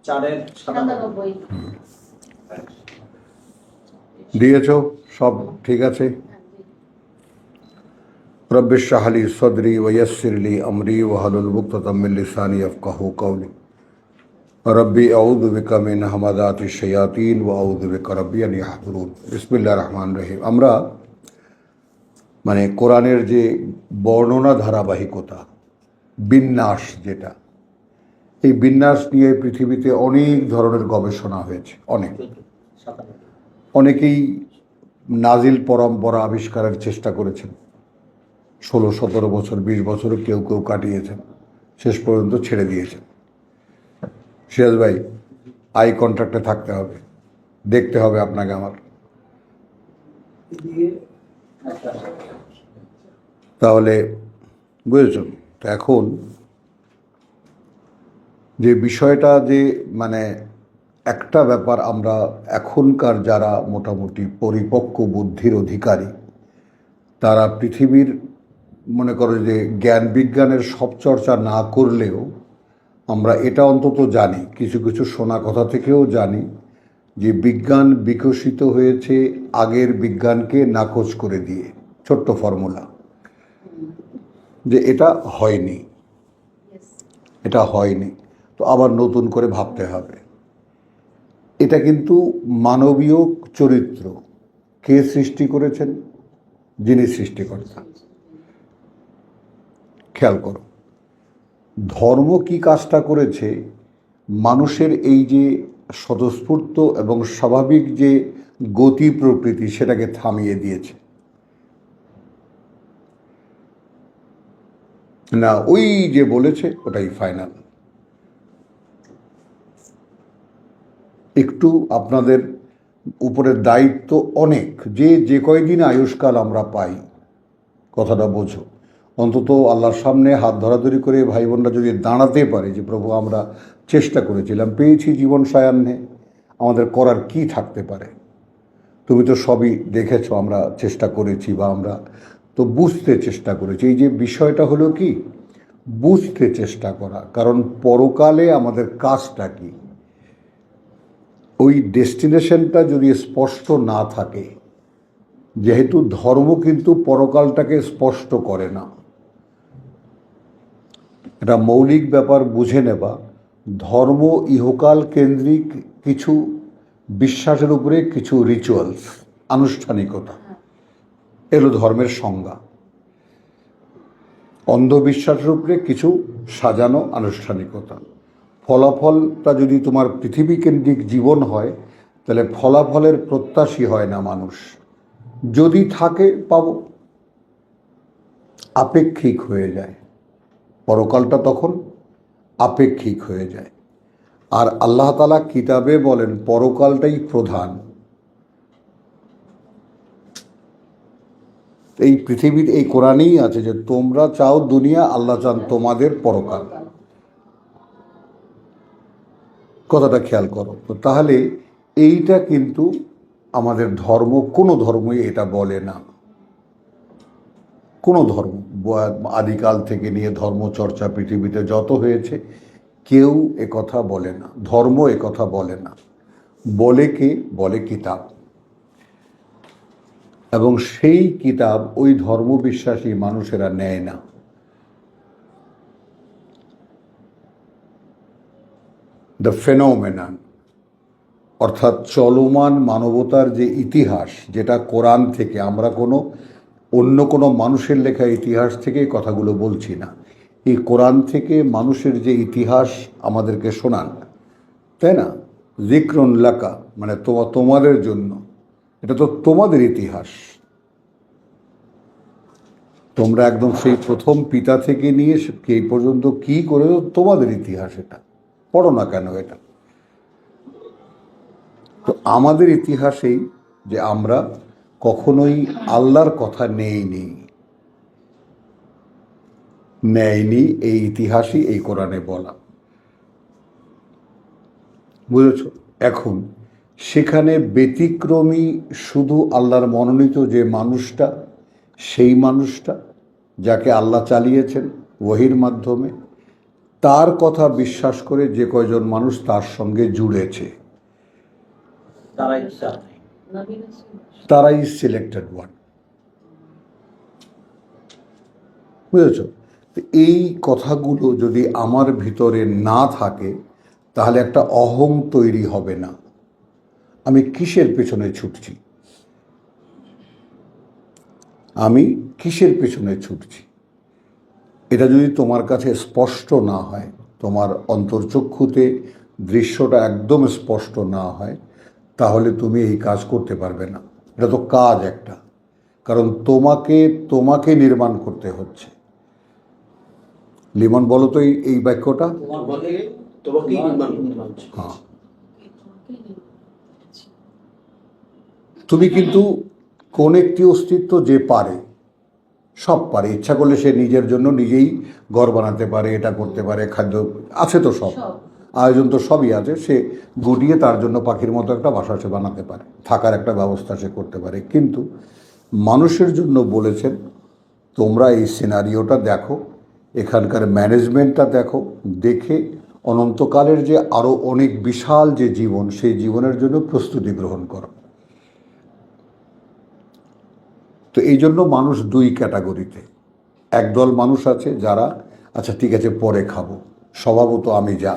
497 দিয়েছ, সব ঠিক আছে। রব্বিশ ইশরাহ লি সদরি ওয়া ইয়াসসির লি আমরি ওয়াহলুল উকদাতাম মিন লিসানি ইয়াফকাহু কওলি। রব্বি আউযু বিকা মিন হামাযাতিশ শায়াতিন ওয়া আউযু বিকা রব্বি আন ইয়াহদুরুন। বিসমিল্লাহির রহমানির রহিম। আমরা কোরআনের যে বর্ণনা ধারাবাহিকতা, বিন্যাস, যেটা এই বিন্যাস নিয়ে পৃথিবীতে অনেক ধরনের গবেষণা হয়েছে। অনেকেই নাজিল পরম্পরা আবিষ্কারের চেষ্টা করেছেন, 16-17 বছর, 20 বছরও কেউ কেউ কাটিয়েছেন, শেষ পর্যন্ত ছেড়ে দিয়েছেন। সিরাজ ভাই, আই কন্ট্যাক্টে থাকতে হবে, দেখতে হবে আপনাকে আমার, তাহলে বুঝেছেন। তো এখন যে বিষয়টা, যে একটা ব্যাপার, আমরা এখনকার যারা মোটামুটি পরিপক্ক বুদ্ধির অধিকারী, তারা পৃথিবীর মনে করো যে জ্ঞান বিজ্ঞানের সব চর্চা না করলেও আমরা এটা অন্তত জানি, কিছু কিছু শোনা কথা থেকেও জানি, যে বিজ্ঞান বিকশিত হয়েছে আগের বিজ্ঞানকে নাকচ করে দিয়ে। ছোট্ট ফর্মুলা, যে এটা হয়নি, এটা হয়নি, তো আবার নতুন করে ভাবতে হবে। এটা কিন্তু মানবীয় চরিত্র। কে সৃষ্টি করেছেন? যিনি সৃষ্টিকর্তা। খেয়াল করো, ধর্ম কি কাজটা করেছে? মানুষের এই যে স্বতঃস্ফূর্ত এবং স্বাভাবিক যে গতি প্রকৃতি, সেটাকে থামিয়ে দিয়েছে। না, ওই যে বলেছে ওটাই ফাইনাল। একটু আপনাদের উপরে দায়িত্ব অনেক, যে কয়দিন আয়ুষ্কাল আমরা পাই, কথাটা বোঝো। অন্তত আল্লাহর সামনে হাত ধরাধরি করে ভাই বোনরা যদি দাঁড়াতে পারে যে প্রভু আমরা চেষ্টা করেছিলাম, পেয়েছি জীবন সায়াহ্নে, আমাদের করার কি থাকতে পারে? তুমি তো সবই দেখেছো, আমরা চেষ্টা করেছি, বা আমরা তো বুঝতে চেষ্টা করেছি। এই যে বিষয়টা হলো কি, বুঝতে চেষ্টা করা। কারণ পরকালে আমাদের কাজটা কি, ওই ডেস্টিনেশনটা যদি স্পষ্ট না থাকে, যেহেতু ধর্ম কিন্তু পরকালটাকে স্পষ্ট করে না, এটা মৌলিক ব্যাপার বুঝে নেবা। ধর্ম ইহকাল কেন্দ্রিক কিছু বিশ্বাসের উপরে কিছু রিচুয়ালস, আনুষ্ঠানিকতা, এগুলো ধর্মের সংজ্ঞা। অন্ধবিশ্বাসের উপরে কিছু সাজানো আনুষ্ঠানিকতা। ফলাফলটা যদি তোমার পৃথিবী কেন্দ্রিক জীবন হয়, তাহলে ফলাফলের প্রত্যাশী হয় না মানুষ। যদি থাকে পাবো, আপেক্ষিক হয়ে যায়। পরকালটা তখন আপেক্ষিক হয়ে যায়। আর আল্লাহ তাআলা কিতাবে বলেন পরকালটাই প্রধান। এই পৃথিবীর এই কোরআনেই আছে যে তোমরা চাও দুনিয়া, আল্লাহ চান তোমাদের পরকাল। কথাটা খেয়াল করো। তো তাহলে এইটা কিন্তু আমাদের ধর্ম, কোনো ধর্মই এটা বলে না। কোনো ধর্ম, আদিকাল থেকে নিয়ে ধর্মচর্চা পৃথিবীতে যত হয়েছে, কেউ একথা বলে না। ধর্ম একথা বলে না। বলে কে? বলে কিতাব। এবং সেই কিতাব ওই ধর্মবিশ্বাসী মানুষেরা নেয় না। দ্য ফেনোমেনন, অর্থাৎ চলমান মানবতার যে ইতিহাস, যেটা কোরআন থেকে, আমরা অন্য কোনো মানুষের লেখা ইতিহাস থেকে কথাগুলো বলছি না, এই কোরআন থেকে মানুষের যে ইতিহাস আমাদেরকে শোনান, তাই না? যিকরুন লাকা, তোমাদের জন্য, এটা তো তোমাদের ইতিহাস। তোমরা একদম সেই প্রথম পিতা থেকে নিয়ে এই পর্যন্ত কি করে, তোমাদের ইতিহাস। এটা পড়ো না কেন? এটা তো আমাদের ইতিহাসেই যে আমরা কখনোই আল্লাহর কথা নেইনি, এই ইতিহাসই এই কোরআনে বলা। বুঝেছ? এখন সেখানে ব্যতিক্রমী শুধু আল্লাহর মনোনীত যে মানুষটা, সেই মানুষটা যাকে আল্লাহ চালিয়েছেন ওহীর মাধ্যমে, তার কথা বিশ্বাস করে যে কয়জন মানুষ তার সঙ্গে জুড়েছে তারাই সিলেক্টেড ওয়ান। বুঝেছ? এই কথাগুলো যদি আমার ভিতরে না থাকে তাহলে একটা অহং তৈরি হবে না। আমি কিসের পেছনে ছুটছি, আমি কিসের পেছনে ছুটছি, এটা যদি তোমার কাছে স্পষ্ট না হয়, তোমার অন্তর্চক্ষুতে দৃশ্যটা একদম স্পষ্ট না হয়, তাহলে তুমি এই কাজ করতে পারবে না। এটা তো কাজ একটা, কারণ তোমাকে নির্মাণ করতে হচ্ছে। লিমন বলো তো এই বাক্যটা। হ্যাঁ, তুমি কিন্তু কোন একটি অস্তিত্ব যে পারে, সব পারে, ইচ্ছা করলে সে নিজের জন্য নিজেই ঘর বানাতে পারে, এটা করতে পারে, খাদ্য আছে তো, সব আয়োজন তো সবই আছে, সে গুটিয়ে তার জন্য পাখির মতো একটা বাসা সে বানাতে পারে, থাকার একটা ব্যবস্থা সে করতে পারে। কিন্তু মানুষের জন্য বলেছেন তোমরা এই সিনারিওটা দেখো, এখানকার ম্যানেজমেন্টটা দেখো, দেখে অনন্তকালের যে আরও অনেক বিশাল যে জীবন, সেই জীবনের জন্য প্রস্তুতি গ্রহণ করো। তো এই জন্য মানুষ দুই ক্যাটাগরিতে। একদল মানুষ আছে যারা আচ্ছা ঠিক আছে পরে খাবো, স্বভাবত আমি যা,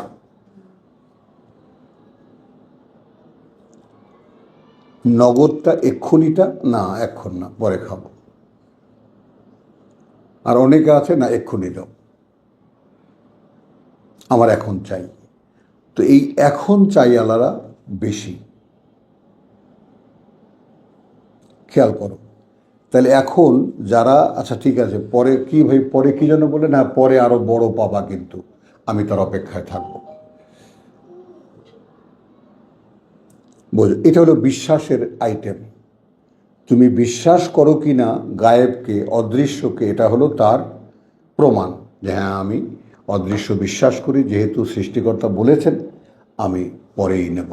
নগদটা এক্ষুনিটা না, এক্ষণ না, পরে খাবো। আর অনেকে আছে না, এক্ষুনি দাও, আমার এখন চাই। তো এই এখন চাই আলাদা বেশি, খেয়াল করো। তাহলে এখন যারা আচ্ছা ঠিক আছে পরে কি ভাই, পরে কি যেন বলে না, পরে আরো বড় পাবা, কিন্তু আমি তার অপেক্ষায় থাকবো। বোঝো, এটা হলো বিশ্বাসের আইটেম। তুমি বিশ্বাস করো কি না গায়েবকে, অদৃশ্যকে, এটা হলো তার প্রমাণ যে হ্যাঁ আমি অদৃশ্য বিশ্বাস করি, যেহেতু সৃষ্টিকর্তা বলেছেন আমি পরেই নেব,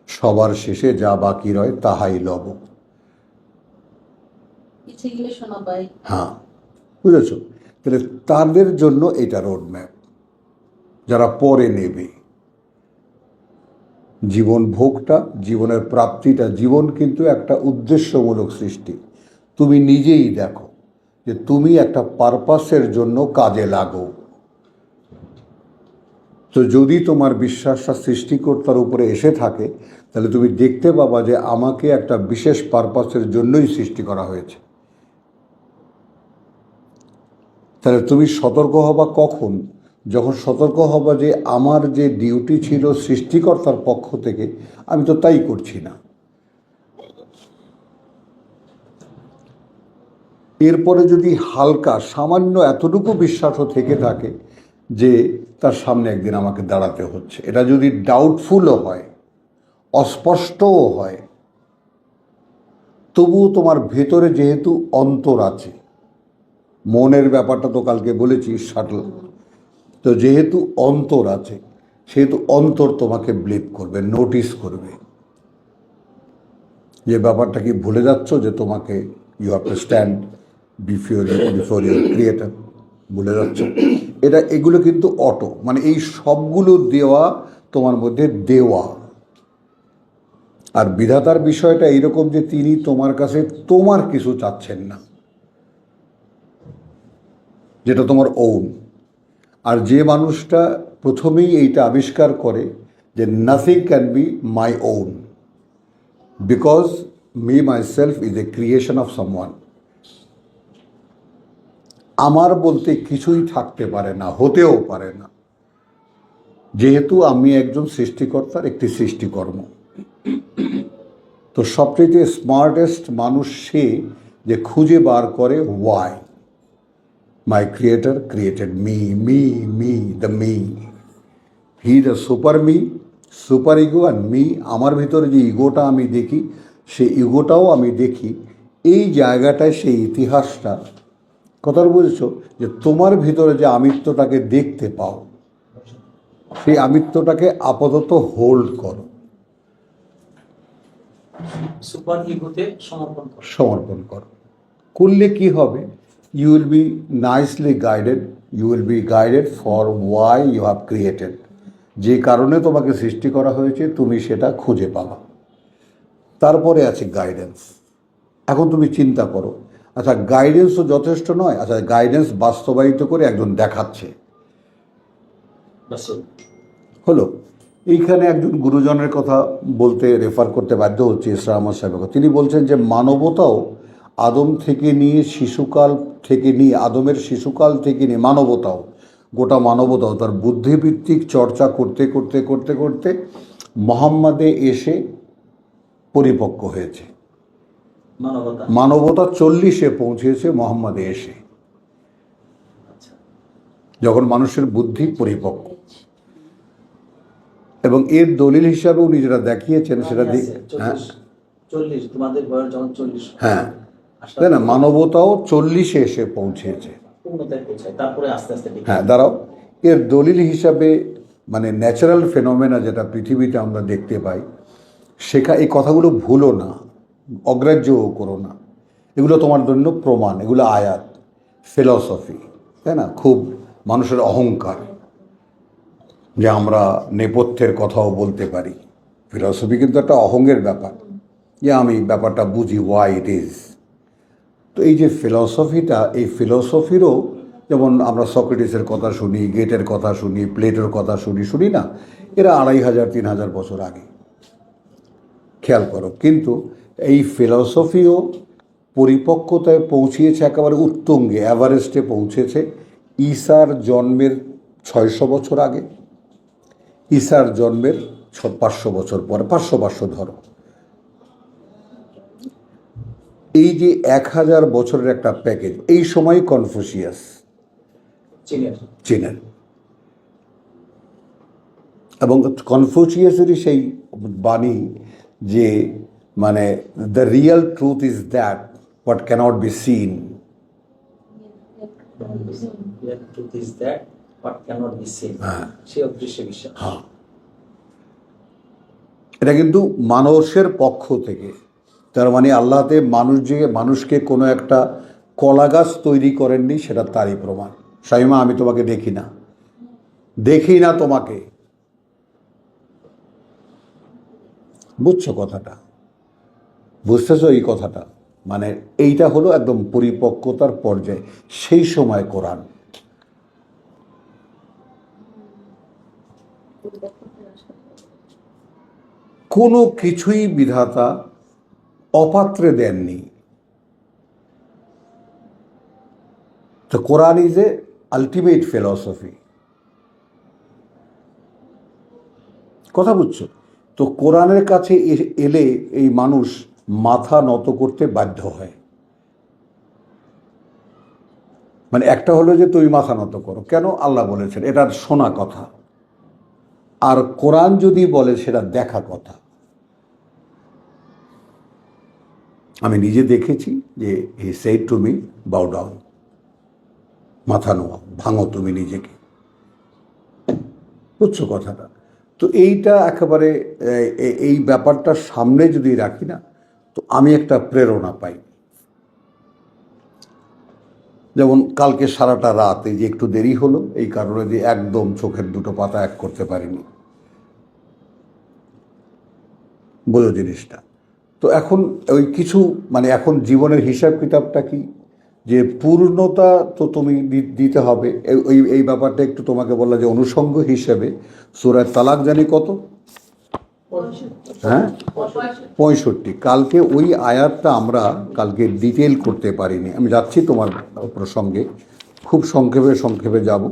সবার শেষে যা বাকি রয় তাহাই লব। হ্যাঁ, বুঝেছ? তাহলে তাদের জন্য এটা রোডম্যাপ, যারা পরে নেবে। জীবন ভোগটা, জীবনের প্রাপ্তিটা, জীবন কিন্তু একটা উদ্দেশ্যমূলক সৃষ্টি। তুমি নিজেই দেখো যে তুমি একটা পারপাসের জন্য কাজে লাগো। তো যদি তোমার বিশ্বাসটা সৃষ্টিকর্তার উপরে এসে থাকে, তাহলে তুমি দেখতে পাবা যে আমাকে একটা বিশেষ পারপাসের জন্যই সৃষ্টি করা হয়েছে। তাহলে তুমি সতর্ক হবা কখন? যখন সতর্ক হবা যে আমার যে ডিউটি ছিল সৃষ্টিকর্তার পক্ষ থেকে, আমি তো তাই করছি না। এরপরে যদি হালকা সামান্য এতটুকু বিশ্বাসও থেকে থাকে যে তার সামনে একদিন আমাকে দাঁড়াতে হচ্ছে, এটা যদি ডাউটফুলও হয়, অস্পষ্টও হয়, তবুও তোমার ভেতরে যেহেতু অন্তর আছে, মনের ব্যাপারটা তো কালকে বলেছি শাটল, তো যেহেতু অন্তর আছে সেহেতু অন্তর তোমাকে ব্লিপ করবে, নোটিস করবে যে ব্যাপারটা কি ভুলে যাচ্ছ, যে তোমাকে you have to stand before your creator, ভুলে যাচ্ছ। এগুলো কিন্তু অটো, মানে এই সবগুলো দেওয়া তোমার মধ্যে দেওয়া। আর বিধাতার বিষয়টা এইরকম যে তিনি তোমার কাছে তোমার কিছু চাচ্ছেন না, যেটা তোমার ওন। আর যে মানুষটা প্রথমেই এইটা আবিষ্কার করে যে nothing can be my own, because me myself is a creation of someone, আমার বলতে কিছুই থাকতে পারে না, হতেও পারে না, যেহেতু আমি একজন সৃষ্টিকর্তার একটি সৃষ্টিকর্ম। তো সবচেয়ে স্মার্টেস্ট মানুষ সে যে খুঁজে বার করে why my creator created me, me me the me, he the super me, super ego, আর মি, আমার ভিতরে যে ইগোটা আমি দেখি, সেই ইগোটাও আমি দেখি। এই জায়গাটায় সেই ইতিহাসটা, কথা বুঝেছো, যে তোমার ভিতরে যে আমিত্বটাকে দেখতে পাও, সেই আমিত্বটাকে আপাতত হোল্ড করো, সুপার ইগোতে সমর্পণ করো। করলে কি হবে? You will be nicely guided you will be guided for why you have created. যে কারণে তোমাকে সৃষ্টি করা হয়েছে তুমি সেটা খুঁজে পাবা। তারপরে আছে গাইডেন্স। এখন তুমি চিন্তা করো, আচ্ছা গাইডেন্সও যথেষ্ট নয়, আচ্ছা গাইডেন্স বাস্তবায়িত করে একজন দেখাচ্ছে, রাসূল। হলো। এইখানে একজন গুরুজনের কথা বলতে রেফার করতে বাধ্য হচ্ছে, ইসরা আহমদ সাহেবের। তিনি বলছেন যে মানবতাও আদম থেকে নিয়ে শিশুকাল থেকে নিয়ে, আদমের শিশুকাল থেকে নিয়ে মানবতাও, গোটা মানবতাও তার বুদ্ধিভিত্তিক চর্চা করতে করতে করতে করতে মোহাম্মদে এসে পরিপক্ক হয়েছে। মানবতা 40-এ পৌঁছেছে মোহাম্মদে এসে, আচ্ছা। যখন মানুষের বুদ্ধি পরিপক্ক। এবং এর দলিল হিসাবে উনি যেটা দেখিয়েছেন সেটা হ্যাঁ 40, তোমাদের বয়স যখন 40, হ্যাঁ তাই না, মানবতাও 40-এ এসে পৌঁছেছে, পূর্ণতায় পৌঁছায়, তারপরে আস্তে আস্তে হ্যাঁ। দাঁড়াও, এর দলিল হিসাবে মানে ন্যাচারাল ফেনোমেনা যেটা পৃথিবীতে আমরা দেখতে পাই, এই কথাগুলো ভুলো না, অগ্রাহ্যও করো না। এগুলো তোমার জন্য প্রমাণ, এগুলো আয়াত, ফিলসফি, তাই না, খুব মানুষের অহংকার যে আমরা নেপথ্যের কথাও বলতে পারি। ফিলসফি কিন্তু একটা অহংের ব্যাপার, যে আমি ব্যাপারটা বুঝি, ওয়াই ইট ইজ। তো এই যে ফিলসফিটা, এই ফিলসফিরও যেমন আমরা সক্রেটিসের কথা শুনি, গেটের কথা শুনি, প্লেটোর কথা শুনি না, এরা 2500-3000 বছর আগে, খেয়াল করো। কিন্তু এই ফিলসফিও পরিপক্কতায় পৌঁছিয়েছে একেবারে উত্তুঙ্গে, এভারেস্টে পৌঁছেছে ঈসার জন্মের 600 বছর আগে, ঈসার জন্মের 500 বছর পরে, 500 ধরো। এই যে 1000 বছরের একটা প্যাকেজ, এই সময় কনফুসিয়াস চীনের, এবং কনফুসিয়াসেরই সেই বাণী যে মানে the real truth is that what cannot be seen. হ্যাঁ, এটা কিন্তু মানুষের পক্ষ থেকে, তার মানে আল্লাহতে মানুষকে কোনো একটা কলা গাছ তৈরি করেননি, সেটা তারই প্রমাণ। শাইমা, আমি তোমাকে দেখি না তোমাকে, বুঝছো কথাটা, বুঝতেছো এই কথাটা? মানে এইটা হলো একদম পরিপক্কতার পর্যায়ে, সেই সময় কোরআন। কোনো কিছুই বিধাতা অপাত্রে দেননি। তো Quran is a ultimate philosophy, কথা বুঝছো? তো কোরআনের কাছে এলে এই মানুষ মাথা নত করতে বাধ্য হয়। মানে একটা হলো যে তুমি মাথা নত করো, কেন? আল্লাহ বলেছেন, এটা শোনা কথা। আর কোরআন যদি বলে সেটা দেখা কথা। আমি নিজে দেখেছি যে হি সেড টু মি, বাউ ডাউন, মাথা নোয়া, ভাঙো তুমি নিজেকে, বুঝছো কথাটা? তো এইটা একেবারে এই ব্যাপারটা সামনে যদি রাখি না, তো আমি একটা প্রেরণা পাই। যেমন কালকে সারাটা রাত এই যে একটু দেরি হলো, এই কারণে যে একদম চোখের দুটো পাতা এক করতে পারিনি, বোঝো জিনিসটা? তো এখন ওই কিছু মানে এখন জীবনের হিসাব কিতাবটা কি, যে পূর্ণতা তো তুমি দিতে হবে। এই ব্যাপারটা একটু তোমাকে বললাম যে অনুষঙ্গ হিসেবে সূরা তালাক জানি কত, হ্যাঁ 65। কালকে ওই আয়াতটা আমরা কালকে ডিটেল করতে পারিনি। আমি যাচ্ছি তোমার প্রসঙ্গে, খুব সংক্ষেপে যাব।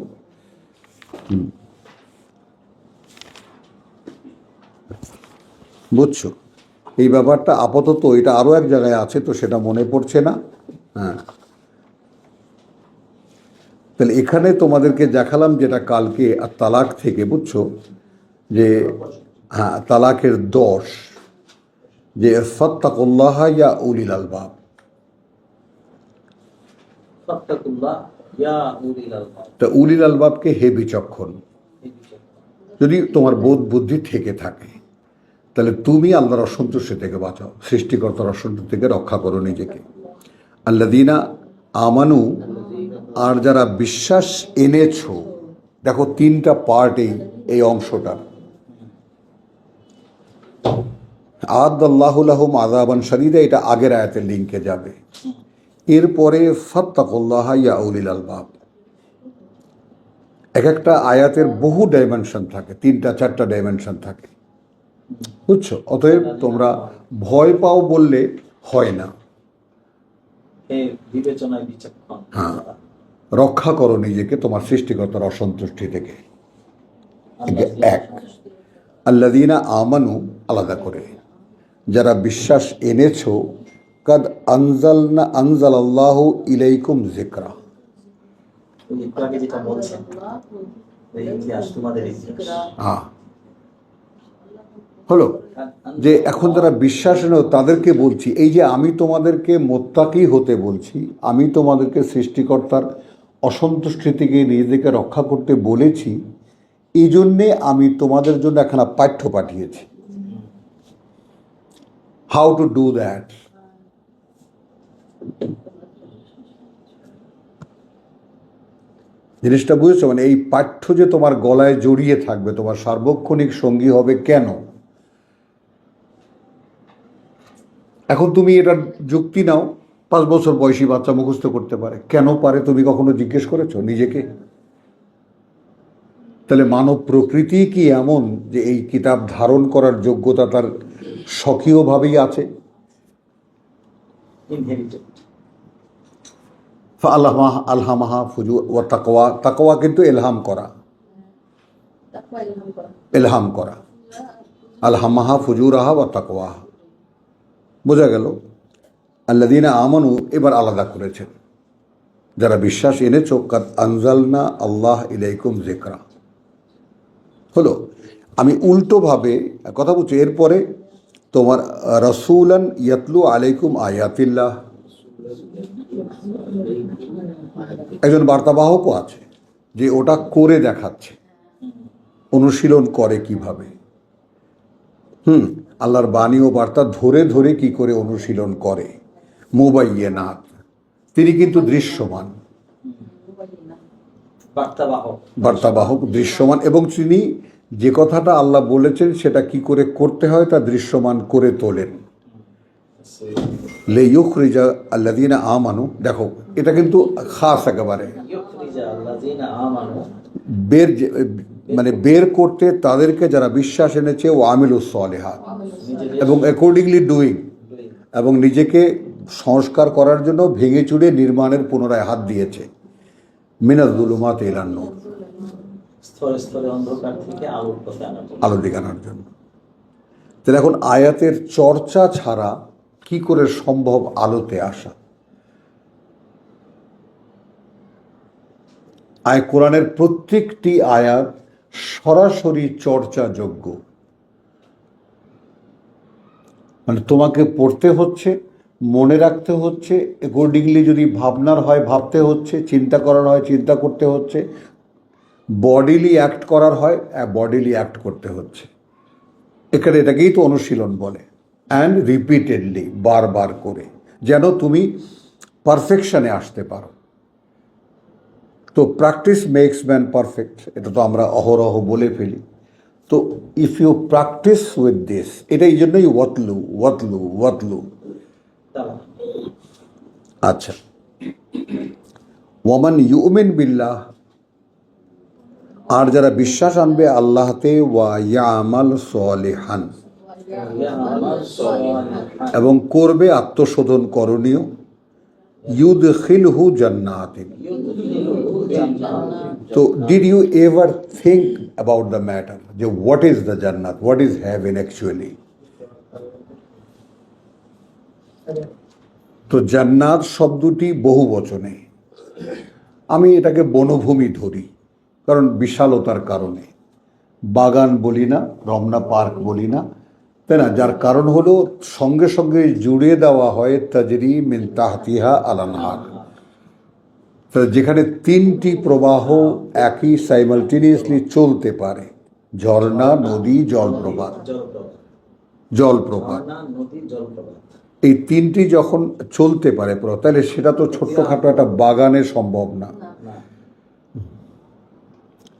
বুঝছো এই ব্যাপারটা? আপাতত এটা আরও এক জায়গায় আছে, তো সেটা মনে পড়ছে না। হ্যাঁ, তাহলে এখানে তোমাদেরকে দেখালাম যেটা কালকে, আর তালাক থেকে, বুঝছো যে হ্যাঁ তালাকের 10, যে ফাত্তাকুল্লাহ ইয়া উলিল আলবাব, তা উলিল আলবাবকে হে বিচক্ষণ। যদি তোমার বোধ বুদ্ধি থেকে থাকে, তাহলে তুমি আল্লাহর অসন্তুষ্টি থেকে বাঁচাও, সৃষ্টিকর্তার অসন্তুষ্টি থেকে রক্ষা করো নিজেকে। আল্লাযীনা আমানু আর যারা বিশ্বাস এনেছো, দেখো তিনটা পার্ট এই অংশটার। আদাল্লাহু লাহুম আযাবান শাদীদা, এটা আগের আয়াতের লিঙ্কে যাবে। এরপরে ফাত্তাকুল্লাহ ইয়া উলিল আলবাব। এক একটা আয়াতের বহু ডাইমেনশন থাকে, 3-4টা ডাইমেনশন থাকে, বুঝছো? অতএব তোমরা ভয় পাও বললে হয় না। বিবেচনায় বিচক্ষণ। হ্যাঁ, রক্ষা করো নিজেকে তোমার সৃষ্টিকর্তার অসন্তুষ্টি থেকে। এক, আল্লাযীনা আমানু আলাদা করে, যারা বিশ্বাস এনেছো, কাদ আনজালাল্লাহু ইলাইকুম যিকরা। একটু যেটা বলছেন এই ইতিহাস, তোমাদের ইতিহাস। হ্যাঁ, হলো যে এখন যারা বিশ্বাস এনেও তাদেরকে বলছি, এই যে আমি তোমাদেরকে মুত্তাকি হতে বলছি, আমি তোমাদেরকে সৃষ্টিকর্তার অসন্তুষ্টি থেকে নিজেদেরকে রক্ষা করতে বলেছি, এই জন্যে আমি তোমাদের জন্য একখানা পাঠ্য পাঠিয়েছি, হাউ টু ডু দ্যাট। জিনিসটা বুঝেছো? মানে এই পাঠ্য যে তোমার গলায় জড়িয়ে থাকবে, তোমার সার্বক্ষণিক সঙ্গী হবে। কেন? এখন তুমি এটার যুক্তি নাও, 5 বছর বয়সী বাচ্চা মুখস্থ করতে পারে, কেন পারে তুমি কখনো জিজ্ঞেস করেছো নিজেকে? তাহলে মানব প্রকৃতি কি এমন যে এই কিতাব ধারণ করার যোগ্যতা তার স্বকীয়ভাবেই আছে? ইনহেরিটেড। আলহামাহা ফুজুর ও তাকওয়া। তাকওয়া কিন্তু এলহাম করা, এলহাম করা। আলহামাহা ফুজুরাহা ওয়া তাকওয়াহা। বোঝা গেল? আল্লাযীনা আমানু এবার আলাদা করেছেন, যারা বিশ্বাস এনেছো, কাদ আনজালনা আল্লাহ ইলাইকুম যিকরা। হলো, আমি উল্টোভাবে কথা বলছি। এরপরে তোমার রাসূলান ইয়াতলু আলাইকুম আয়াতিল্লাহ, একজন বার্তাবাহকও আছে যে ওটা করে দেখাচ্ছে, অনুশীলন করে কিভাবে। আল্লাহর বাণী ও বার্তা ধরে ধরে কি করে অনুশীলন করে। মুবায়্যিনাত, তিনি কিন্তু দৃশ্যমান, বার্তাবাহক দৃশ্যমান, এবং তিনি যে কথাটা আল্লাহ বলেছেন সেটা কি করে করতে হয় তা দৃশ্যমান করে তোলেন। লিইউখরিজা আল্লাযীনা আমানু, দেখো এটা কিন্তু খাস একেবারে বের করতে তাদেরকে যারা বিশ্বাস এনেছে, ও আমিলুস সলিহাত, এবং অ্যাকর্ডিংলি ডুইং, এবং নিজেকে সংস্কার করার জন্য ভেঙে চুরে নির্মাণের পুনরায় হাত দিয়েছে। মিনাজ যুলুমাত ইলান নূর, স্তরে স্তরে অন্ধকার থেকে আলোর দিকে আনার জন্য। তাহলে এখন আয়াতের চর্চা ছাড়া কি করে সম্ভব আলোতে আসা? কোরআনের প্রত্যেকটি আয়াত সরাসরি চর্চাযোগ্য। মানে তোমাকে পড়তে হচ্ছে, মনে রাখতে হচ্ছে, অ্যাকর্ডিংলি যদি ভাবনার হয় ভাবতে হচ্ছে, চিন্তা করার হয় চিন্তা করতে হচ্ছে, বডিলি অ্যাক্ট করার হয় বডিলি অ্যাক্ট করতে হচ্ছে। এখানে এটাকেই তো অনুশীলন বলে। অ্যান্ড রিপিটেডলি, বারবার করে, যেন তুমি পারফেকশনে আসতে পারো। তো প্র্যাকটিস মেক্স ম্যান পারফেক্ট, এটা তো আমরা অহরহ বলে ফেলি। তো if you practise with this, এটা এই জন্যই ওয়াতলু ওয়াতলু ওয়াতলু। আচ্ছা, ওয়ামান ইউমিন বিল্লাহ, আর যারা বিশ্বাস আনবে আল্লাহতে, ওয়া ইয়ামাল সলিহান, এবং করবে আত্মশোধন করণীয়, ইউদখিলহু জান্নাতিন। তো did you ever think about the matter যে হোয়াট ইজ দ্য জান্নাত, হোয়াট ইজ হেভেন অ্যাকচুয়ালি? তো জান্নাত শব্দটি বহু বচনে, আমি এটাকে বনভূমি ধরি, কারণ বিশালতার কারণে। বাগান বলি না, রমনা পার্ক বলি না, তাই না? যার কারণ হলো সঙ্গে সঙ্গে জুড়ে দেওয়া হয় তাজরি মিন তাহতিহা আল আনহার, যেখানে 3টি প্রবাহ একই সাইমালটেনিয়াসলি চলতে পারে, ঝর্ণা, নদী, জলপ্রপাত। জলপ্রপাত, এই 3টি যখন চলতে পারে তাহলে সেটা তো ছোট্টখাটো একটা বাগানে সম্ভব না।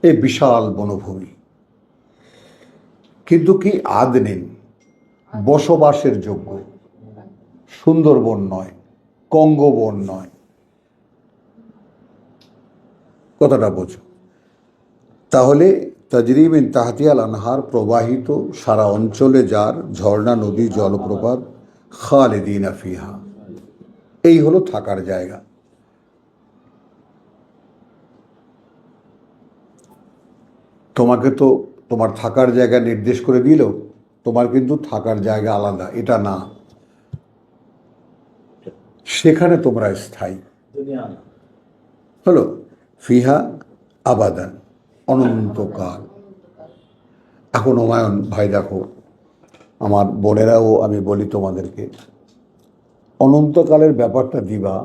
এই বিশাল বনভূমি, কিন্তু কি আদনিন, বসবাসের যোগ্য, সুন্দরবন নয়, কঙ্গবন নয়। কথাটা বোঝো। তাহলে তাজরি মিন তাহতিয়াল আনহার, প্রবাহিত সারা অঞ্চলে যার ঝর্ণা, নদী, জলপ্রপাত, খালিদিনা ফিহা, এই হলো থাকার জায়গা। তোমাকে তো তোমার থাকার জায়গা নির্দেশ করে দিল, তোমার কিন্তু থাকার জায়গা আলাদা, এটা না। সেখানে তোমরা স্থায়ী দুনিয়া না। হলো ফিহা আবাদান, অনন্তকাল। এখন হুমায়ুন ভাই দেখো, আমার বোনেরাও আমি বলি তোমাদেরকে, অনন্তকালের ব্যাপারটা দিবা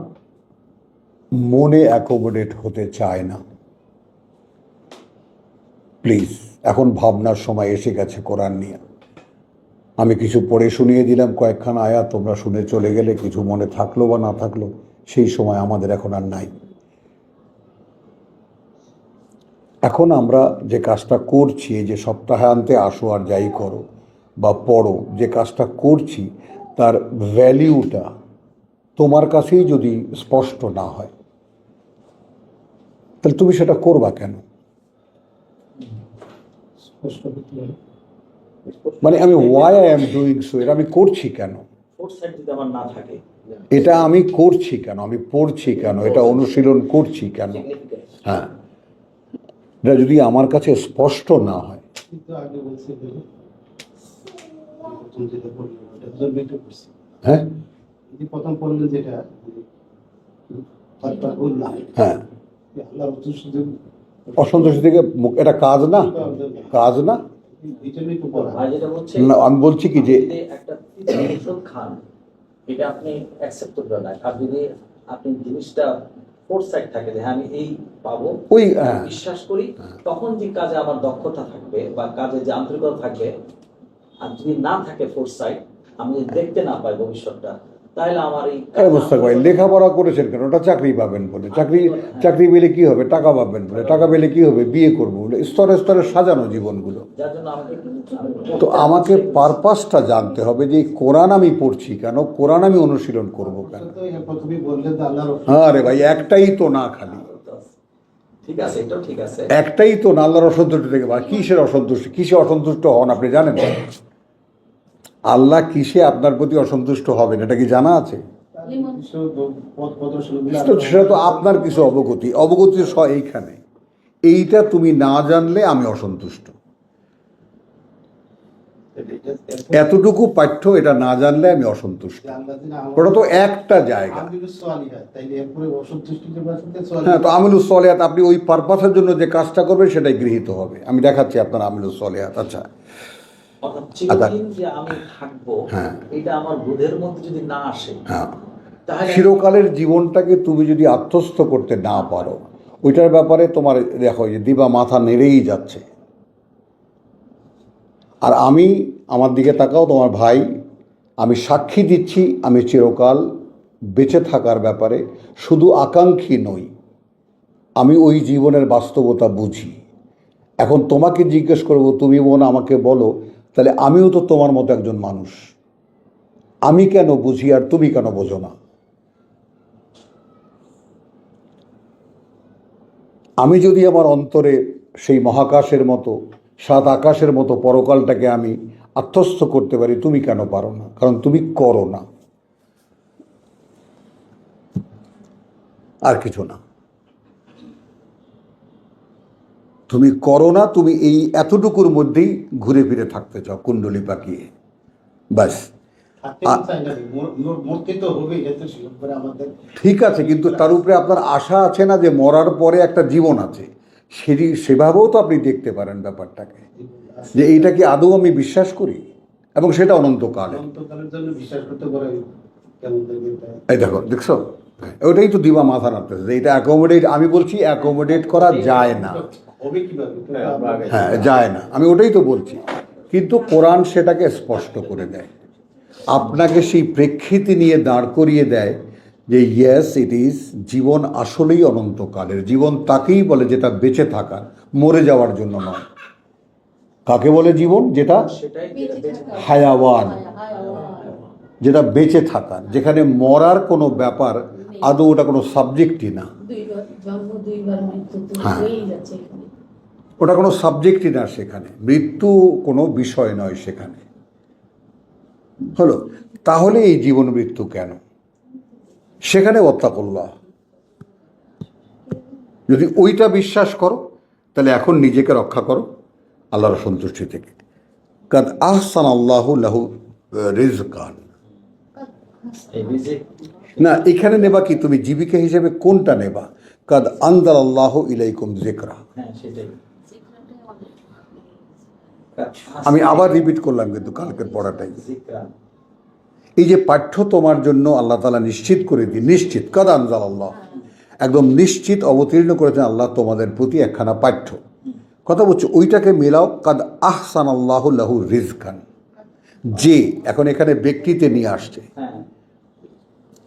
মনে অ্যাকোমোডেট হতে চায় না। প্লিজ, এখন ভাবনার সময় এসে গেছে কোরআন নিয়ে। আমি কিছু পড়ে শুনিয়ে দিলাম কয়েকখানা আয়াত, তোমরা শুনে চলে গেলে, কিছু মনে থাকলো বা না থাকলো, সেই সময় আমাদের এখন আর নাই। এখন আমরা যে কাজটা করছি, এই যে সপ্তাহান্তে আসো আর যাই করো বা পড়ো, যে কাজটা করছি তার ভ্যালিউটা তোমার কাছেই যদি স্পষ্ট না হয়, তাহলে তুমি সেটা করবা কেন? মানে আমি why I am doing so, এটা আমি করছি কেন, ফোরসাইট যদি আমার না থাকে, এটা আমি করছি কেন, আমি পড়ছি কেন, এটা অনুশীলন করছি কেন, হ্যাঁ, এটা যদি আমার কাছে স্পষ্ট না হয়। কিন্তু আগে বলছি যে প্রথম যেটা বললাম এটা জন্মিত করছি, হ্যাঁ এই প্রথম পড়লে যেটা তারপর বললাম, হ্যাঁ, আল্লাহ রসুল শুধু অসন্তুষ্টি থেকে এটা কাজ না, কাজ না। এটা নিয়ে তো পড়া ভাই যেটা বলছে, না, আমি বলছি কি যে যদি একটা ঔষধ খান, এটা আপনি অ্যাকসেপ্ট করবেন না। আর যদি আপনি জিনিসটা ফোরসাইট থাকে যে হ্যাঁ আমি এই পাবো, ওই বিশ্বাস করি, তখন যে কাজে আমার দক্ষতা থাকবে বা কাজে যে আন্তরিকতা থাকবে, আর যদি না থাকে ফোরসাইট, আমি যদি দেখতে না পাই ভবিষ্যৎটা, তাহলে আমার এই মুস্তাক ভাই লেখাপড়া করেছেন কেন, ওটা চাকরি পাবেন বলে, চাকরি পেলে কি হবে, টাকা পাবেন বলে, টাকা পেলে কি হবে, বিয়ে করবো বলে, স্তরে স্তরে সাজানো জীবনগুলো। যার জন্য আমাকে তো আমাকে পারপাসটা জানতে হবে যে এই কোরআন আমি পড়ছি কেন, কোরআন আমি অনুশীলন করবো কেন। তো এর প্রথমে বললেন যে আল্লাহ রসুল, হ্যাঁ রে ভাই, একটাই তো না, খালি ঠিক আছে, এটাও ঠিক আছে। একটাই তো না, আল্লাহর অসন্তুষ্টি থেকে। কিসের অসন্তুষ্টি, কিসে অসন্তুষ্ট হন আপনি জানেন? আল্লাহ কিসে আপনার প্রতি অসন্তুষ্ট হবেন এটা কি জানা আছে? কিছু পথ প্রদর্শনগুলো তো সেটা তো আপনার কিছু অবগতি এইখানে, এইটা তুমি না জানলে আমি অসন্তুষ্ট। এতটুকু পাঠ্য এটা না জানলে আমি অসন্তুষ্ট। ওটা তো একটা জায়গা। হ্যাঁ, তো আমিলুস সলিহাত, আপনি ওই পারপাসের জন্য যে কাজটা করবেন সেটাই গৃহীত হবে। আমি দেখাচ্ছি আপনার আমিলুস সলিহাত। আচ্ছা, অর্থাৎ চিরদিন যে আমি থাকবো, হ্যাঁ, এটা আমার বোধের মধ্যে যদি না আসে, হ্যাঁ, তাহলে চিরকালের জীবনটাকে তুমি যদি আত্মস্থ করতে না পারো, ওইটার ব্যাপারে তোমার দেখো যে দিবা মাথা নেড়েই যাচ্ছে। আর আমি, আমার দিকে তাকাও, তোমার ভাই, আমি সাক্ষী দিচ্ছি আমি চিরকাল বেঁচে থাকার ব্যাপারে শুধু আকাঙ্ক্ষী নই, আমি ওই জীবনের বাস্তবতা বুঝি। এখন তোমাকে জিজ্ঞেস করবো, তুমি বোন আমাকে বলো, তাহলে আমিও তো তোমার মতো একজন মানুষ, আমি কেন বুঝি আর তুমি কেন বোঝো না? আমি যদি আমার অন্তরে সেই মহাকাশের মতো, সাত আকাশের মতো পরকালটাকে আমি আত্মস্থ করতে পারি, তুমি কেন পারো না? কারণ তুমি করো না, আর কিছু না। তুমি করো না, তুমি এই এতটুকুর মধ্যেই ঘুরে ফিরে থাকতে চাও কুণ্ডলি পাকিয়ে, ব্যাস। ঠিক আছে, কিন্তু তার উপরে আপনার আশা আছে না যে মরার পরে একটা জীবন আছে, সেভাবেও তো আপনি দেখতে পারেন ব্যাপারটাকে, যে এইটা কি আদৌ আমি বিশ্বাস করি, এবং সেটা অনন্তকালে। এই দেখো, দেখছো, ওটাই তো দিবা মাথা নাড়তেছে যে এটা অ্যাকোমোডেট, আমি বলছি অ্যাকোমোডেট করা যায় না। হ্যাঁ, যায় না, আমি ওটাই তো বলছি। কিন্তু কোরআন সেটাকে স্পষ্ট করে দেয়, আপনাকে সেই প্রেক্ষিতে নিয়ে দাঁড় করিয়ে দেয় যে ইয়েস ইট ইজ, জীবন আসলেই অনন্তকালের। জীবন তাকেই বলে যেটা বেঁচে থাকার, মরে যাওয়ার জন্য নয়। কাকে বলে জীবন? যেটা সেটাই হায়াওয়ান, যেটা বেঁচে থাকার, যেখানে মরার কোনো ব্যাপার আদৌ ওটা কোনো সাবজেক্টই না। জন্ম দুইবার মৃত্যু তো হ্যাঁ। হয়েই যাচ্ছে এখানে। ওটা কোনো সাবজেক্টই না সেখানে, মৃত্যু কোনো বিষয় নয় সেখানে। হলো, তাহলে এই জীবন মৃত্যু কেন? সেখানে ওয়াত্তাকুল্লাহ। যদি ওইটা বিশ্বাস করো তাহলে এখন নিজেকে রক্ষা করো আল্লাহর সন্তুষ্টি থেকে। কাদ আহসান আল্লাহু লাহু রিজকান। এই রিজিক না, এখানে নেবা কি তুমি জীবিকা হিসেবে কোনটা নেবা? কাদ আনজাল আল্লাহু ইলাইকুম যিকরা। হ্যাঁ সেটাই। আমি আবার রিপিট করলাম কিন্তু কালকের পড়াটাই। যিকরা। এই যে পাঠ্য তোমার জন্য আল্লাহ তাআলা নিশ্চিত করে দিন, নিশ্চিত কাদ আনজাল আল্লাহ, একদম নিশ্চিত অবতীর্ণ করেছেন আল্লাহ তোমাদের প্রতি একখানা পাঠ্য। কথা বলছো ওইটাকে মেলাও, কাদ আহসান আল্লাহু লাহু রিজকান। যে এখন এখানে ব্যক্তিতে নিয়ে আসছে, হ্যাঁ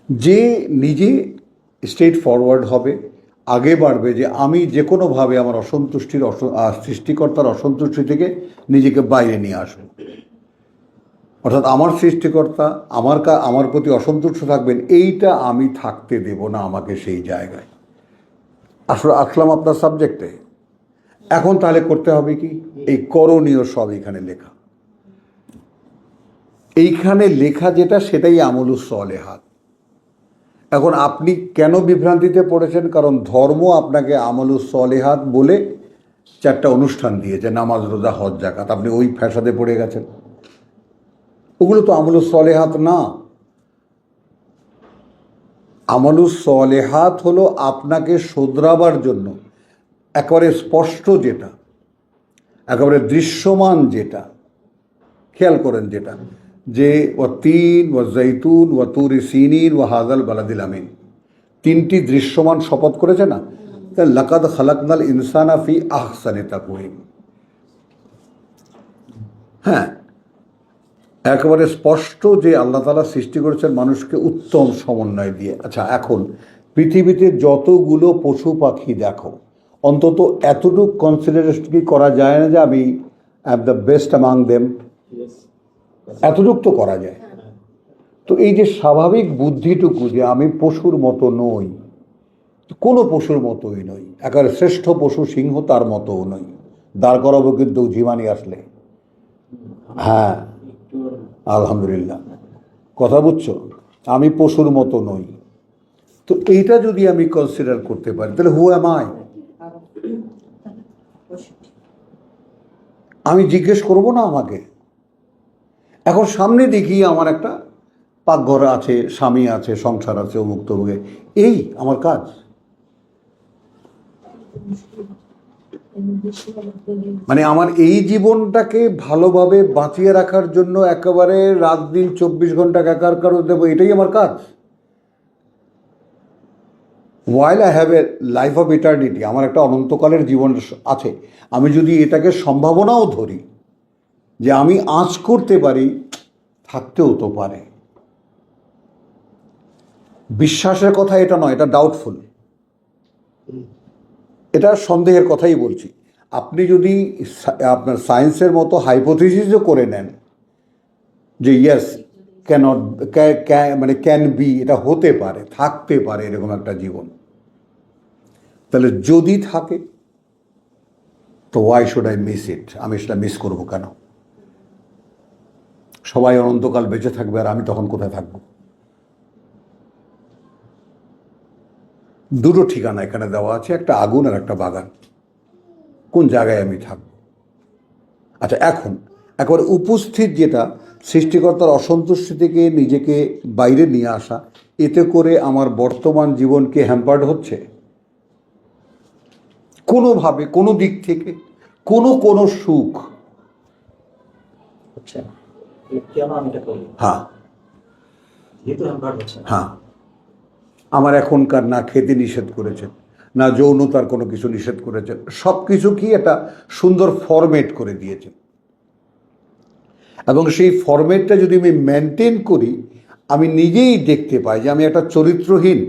যে নিজে স্ট্রেট ফরওয়ার্ড হবে, আগে বাড়বে যে আমি যে কোনোভাবে আমার অসন্তুষ্টির সৃষ্টিকর্তার অসন্তুষ্টি থেকে নিজেকে বাইরে নিয়ে আসবো। অর্থাৎ আমার সৃষ্টিকর্তা আমার প্রতি অসন্তুষ্ট থাকবেন, এইটা আমি থাকতে দেব না আমাকে সেই জায়গায়। আসলে আসলাম আপনার সাবজেক্টে। এখন তাহলে করতে হবে কি? এই করণীয় সব এইখানে লেখা। এইখানে লেখা যেটা সেটাই আমলুস সলেহাত। এখন আপনি কেন বিভ্রান্তিতে পড়েছেন? কারণ ধর্ম আপনাকে আমলুস সলেহাত বলে 4টা অনুষ্ঠান দিয়েছে, নামাজ, রোজা, হজ, যাকাত। আপনি ওই ফ্যাসাদে পড়ে গেছেন। ওগুলো তো আমলুস সলেহাত না। আমলুস সলেহাত হলো আপনাকে শোধরাবার জন্য একেবারে স্পষ্ট যেটা, একেবারে দৃশ্যমান যেটা, খেয়াল করেন যেটা, যে ওয়াতিন ওয়া জাইতুন ওয়া তুরি সিনিন ওয়া হাযাল বালাদিল আমিন, 3টি দৃশ্যমান শপথ করেছে না? তা লাকাদ খালাকনাল ইনসানা ফি আহসানি তাকওয়িম। হ্যাঁ, একেবারে স্পষ্ট যে আল্লাহ তাআলা সৃষ্টি করেছেন মানুষকে উত্তম সমন্বয় দিয়ে। আচ্ছা, এখন পৃথিবীতে যতগুলো পশু পাখি দেখো, অন্তত এতটুকু কনসিডারেশন কি করা যায় না যে আমি am the best among them? Yes. এতটুকু তো করা যায়। তো এই যে স্বাভাবিক বুদ্ধিটুকু যে আমি পশুর মতো নই, কোনো পশুর মতোই নই, একেবারে শ্রেষ্ঠ পশু সিংহ তার মতোও নই, দাঁড় করাবো কিন্তু জীবানী আসলে। হ্যাঁ, আলহামদুলিল্লাহ, কথা বুঝছো? আমি পশুর মতো নই। তো এইটা যদি আমি কনসিডার করতে পারি তাহলে হু অ্যাম আই? আমি জিজ্ঞেস করব না আমাকে? এখন সামনে দেখি আমার একটা পাকঘর আছে, স্বামী আছে, সংসার আছে, অমুক তমুকে, এই আমার কাজ। মানে আমার এই জীবনটাকে ভালোভাবে বাঁচিয়ে রাখার জন্য একেবারে রাত দিন 24 ঘন্টা একাকার দেবো, এটাই আমার কাজ। While I have a life of eternity, আমার একটা অনন্তকালের জীবন আছে, আমি যদি এটাকে সম্ভাবনাও ধরি যে আমি আঁচ করতে পারি, থাকতেও তো পারে। বিশ্বাসের কথা এটা নয়, এটা ডাউটফুল, এটা সন্দেহের কথাই বলছি। আপনি যদি আপনার সায়েন্সের মতো হাইপোথিসিসও করে নেন যে ইয়েস ক্যানট, মানে ক্যান বি, এটা হতে পারে, থাকতে পারে এরকম একটা জীবন, তাহলে যদি থাকে তো why should I miss it? আমি সেটা মিস করবো কেন? সবাই অনন্তকাল বেঁচে থাকবে আর আমি তখন কোথায় থাকবো? দুটো ঠিকানা এখানে দেওয়া আছে, একটা আগুন আর একটা বাগান। কোন জায়গায় আমি থাকব? আচ্ছা, এখন একবার উপস্থিত যেটা সৃষ্টিকর্তার অসন্তুষ্টি থেকে নিজেকে বাইরে নিয়ে আসা, এতে করে আমার বর্তমান জীবনকে হ্যাম্পার্ড হচ্ছে কোনোভাবে, কোনো দিক থেকে, কোনো সুখ? হচ্ছে না। কেন আমি এটা করি? হ্যাঁ যেহেতু হ্যাম্পার্ড হচ্ছে না। হ্যাঁ, আমার এখনকার না খেতে নিষেধ করেছেন, না যৌনতার কোনো কিছু নিষেধ করেছেন, সব কিছু কি একটা সুন্দর ফরম্যাট করে দিয়েছেন। এবং সেই ফরম্যাটটা যদি আমি মেনটেন করি, আমি নিজেই দেখতে পাই যে আমি একটা চরিত্রহীন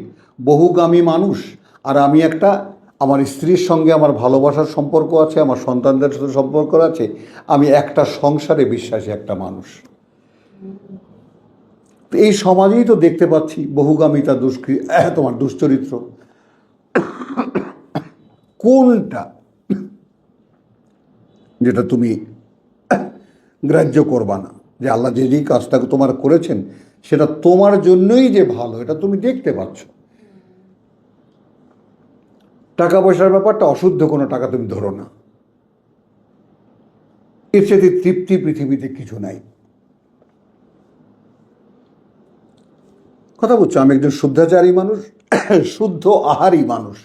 বহুগামী মানুষ, আর আমি একটা, আমার স্ত্রীর সঙ্গে আমার ভালোবাসার সম্পর্ক আছে, আমার সন্তানদের সাথে সম্পর্ক আছে, আমি একটা সংসারে বিশ্বাসী একটা মানুষ। তো এই সমাজেই তো দেখতে পাচ্ছি বহুগামিতা, তোমার দুশ্চরিত্র। কোনটা যেটা তুমি গ্রাহ্য করবা না, যে আল্লাহ যে যেই কাজটা তোমার করেছেন সেটা তোমার জন্যই যে ভালো, এটা তুমি দেখতে পাচ্ছ। টাকা পয়সার ব্যাপারটা অশুদ্ধ কোনো টাকা তুমি ধরো না, এর সাথে তৃপ্তি পৃথিবীতে কিছু নাই। কথা বলছো, আমি একজন শুদ্ধাচারী মানুষ, শুদ্ধ আহারী মানুষ।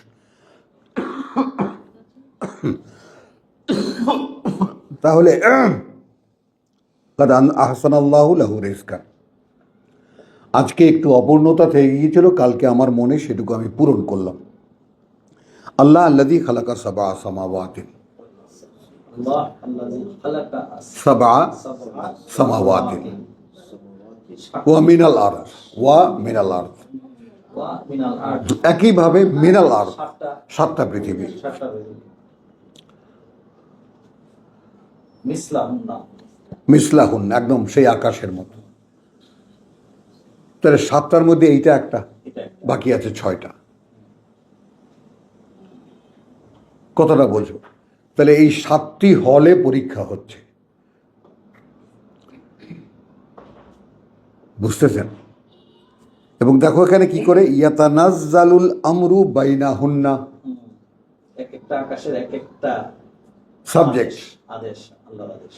তাহলে আহসানাল্লাহু লাহু রিজকান, আজকে একটু অপূর্ণতা থেকে গিয়েছিল, কালকে আমার মনে সেটুকু আমি পূরণ করলাম। আল্লাহ আল্লাযী খালাকা সাবআ সামাওয়াতিন, আল্লাহ আল্লাযী খালাকা সাবআ সামাওয়াতিন ওয়া মিনাল আরদ, ওয়া মিনাল আরদ, ওয়া মিনাল আরদ, একইভাবে মিনাল আরদ, সাতটা সাতটা পৃথিবী। মিসলাহুন্না, মিসলাহুন, একদম সেই আকাশের মতো। তাহলে সাতটার মধ্যে এইটা একটা, এটা একটা। বাকি আছে ছয়টা। কতটা বোঝো? তাহলে এই 7টি হলে পরীক্ষা হচ্ছে, বুঝতেছেন? এবং দেখো এখানে কি করে, ইয়াতানাজ্জালুল আমরু বাইনাহুন্না, এক একটা আকাশের এক একটা সাবজেক্ট, আদেশ, আল্লাহর আদেশ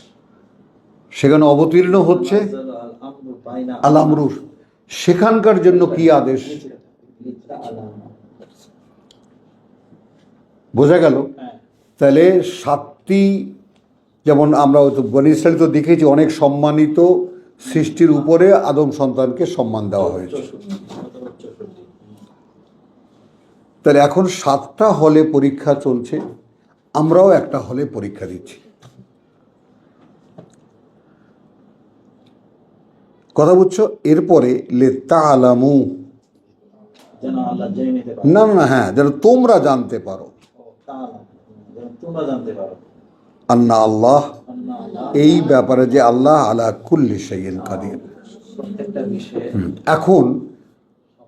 সেখানে অবতীর্ণ হচ্ছে আল আমরু বাইনা আল আমরুর, সেখানকার জন্য কি আদেশ, বোঝা গেল? হ্যাঁ, তাহলে 7টি, যেমন আমরা বনী ইসরাইল তো দেখেছি অনেক সম্মানিত সৃষ্টির উপরে আদম সন্তানকে সম্মান দেওয়া হয়েছে। তাহলে এখন 7টা হলে পরীক্ষা চলছে, আমরাও একটা হলে পরীক্ষা দিচ্ছি। কথা বুঝছো? এরপরে লিতাআলামু, যেন আল্লাহ জেনে নিতে পারে, না না, হ্যাঁ, যেন তোমরা জানতে পারো, যেন তোমরা জানতে পারো আন্না আল্লাহ, আল্লাহ আল্লাহ এই ব্যাপারে যে আল্লাহ আলা কুল্লি শাইইন কাদির। প্রত্যেকটা বিষয়ে এখন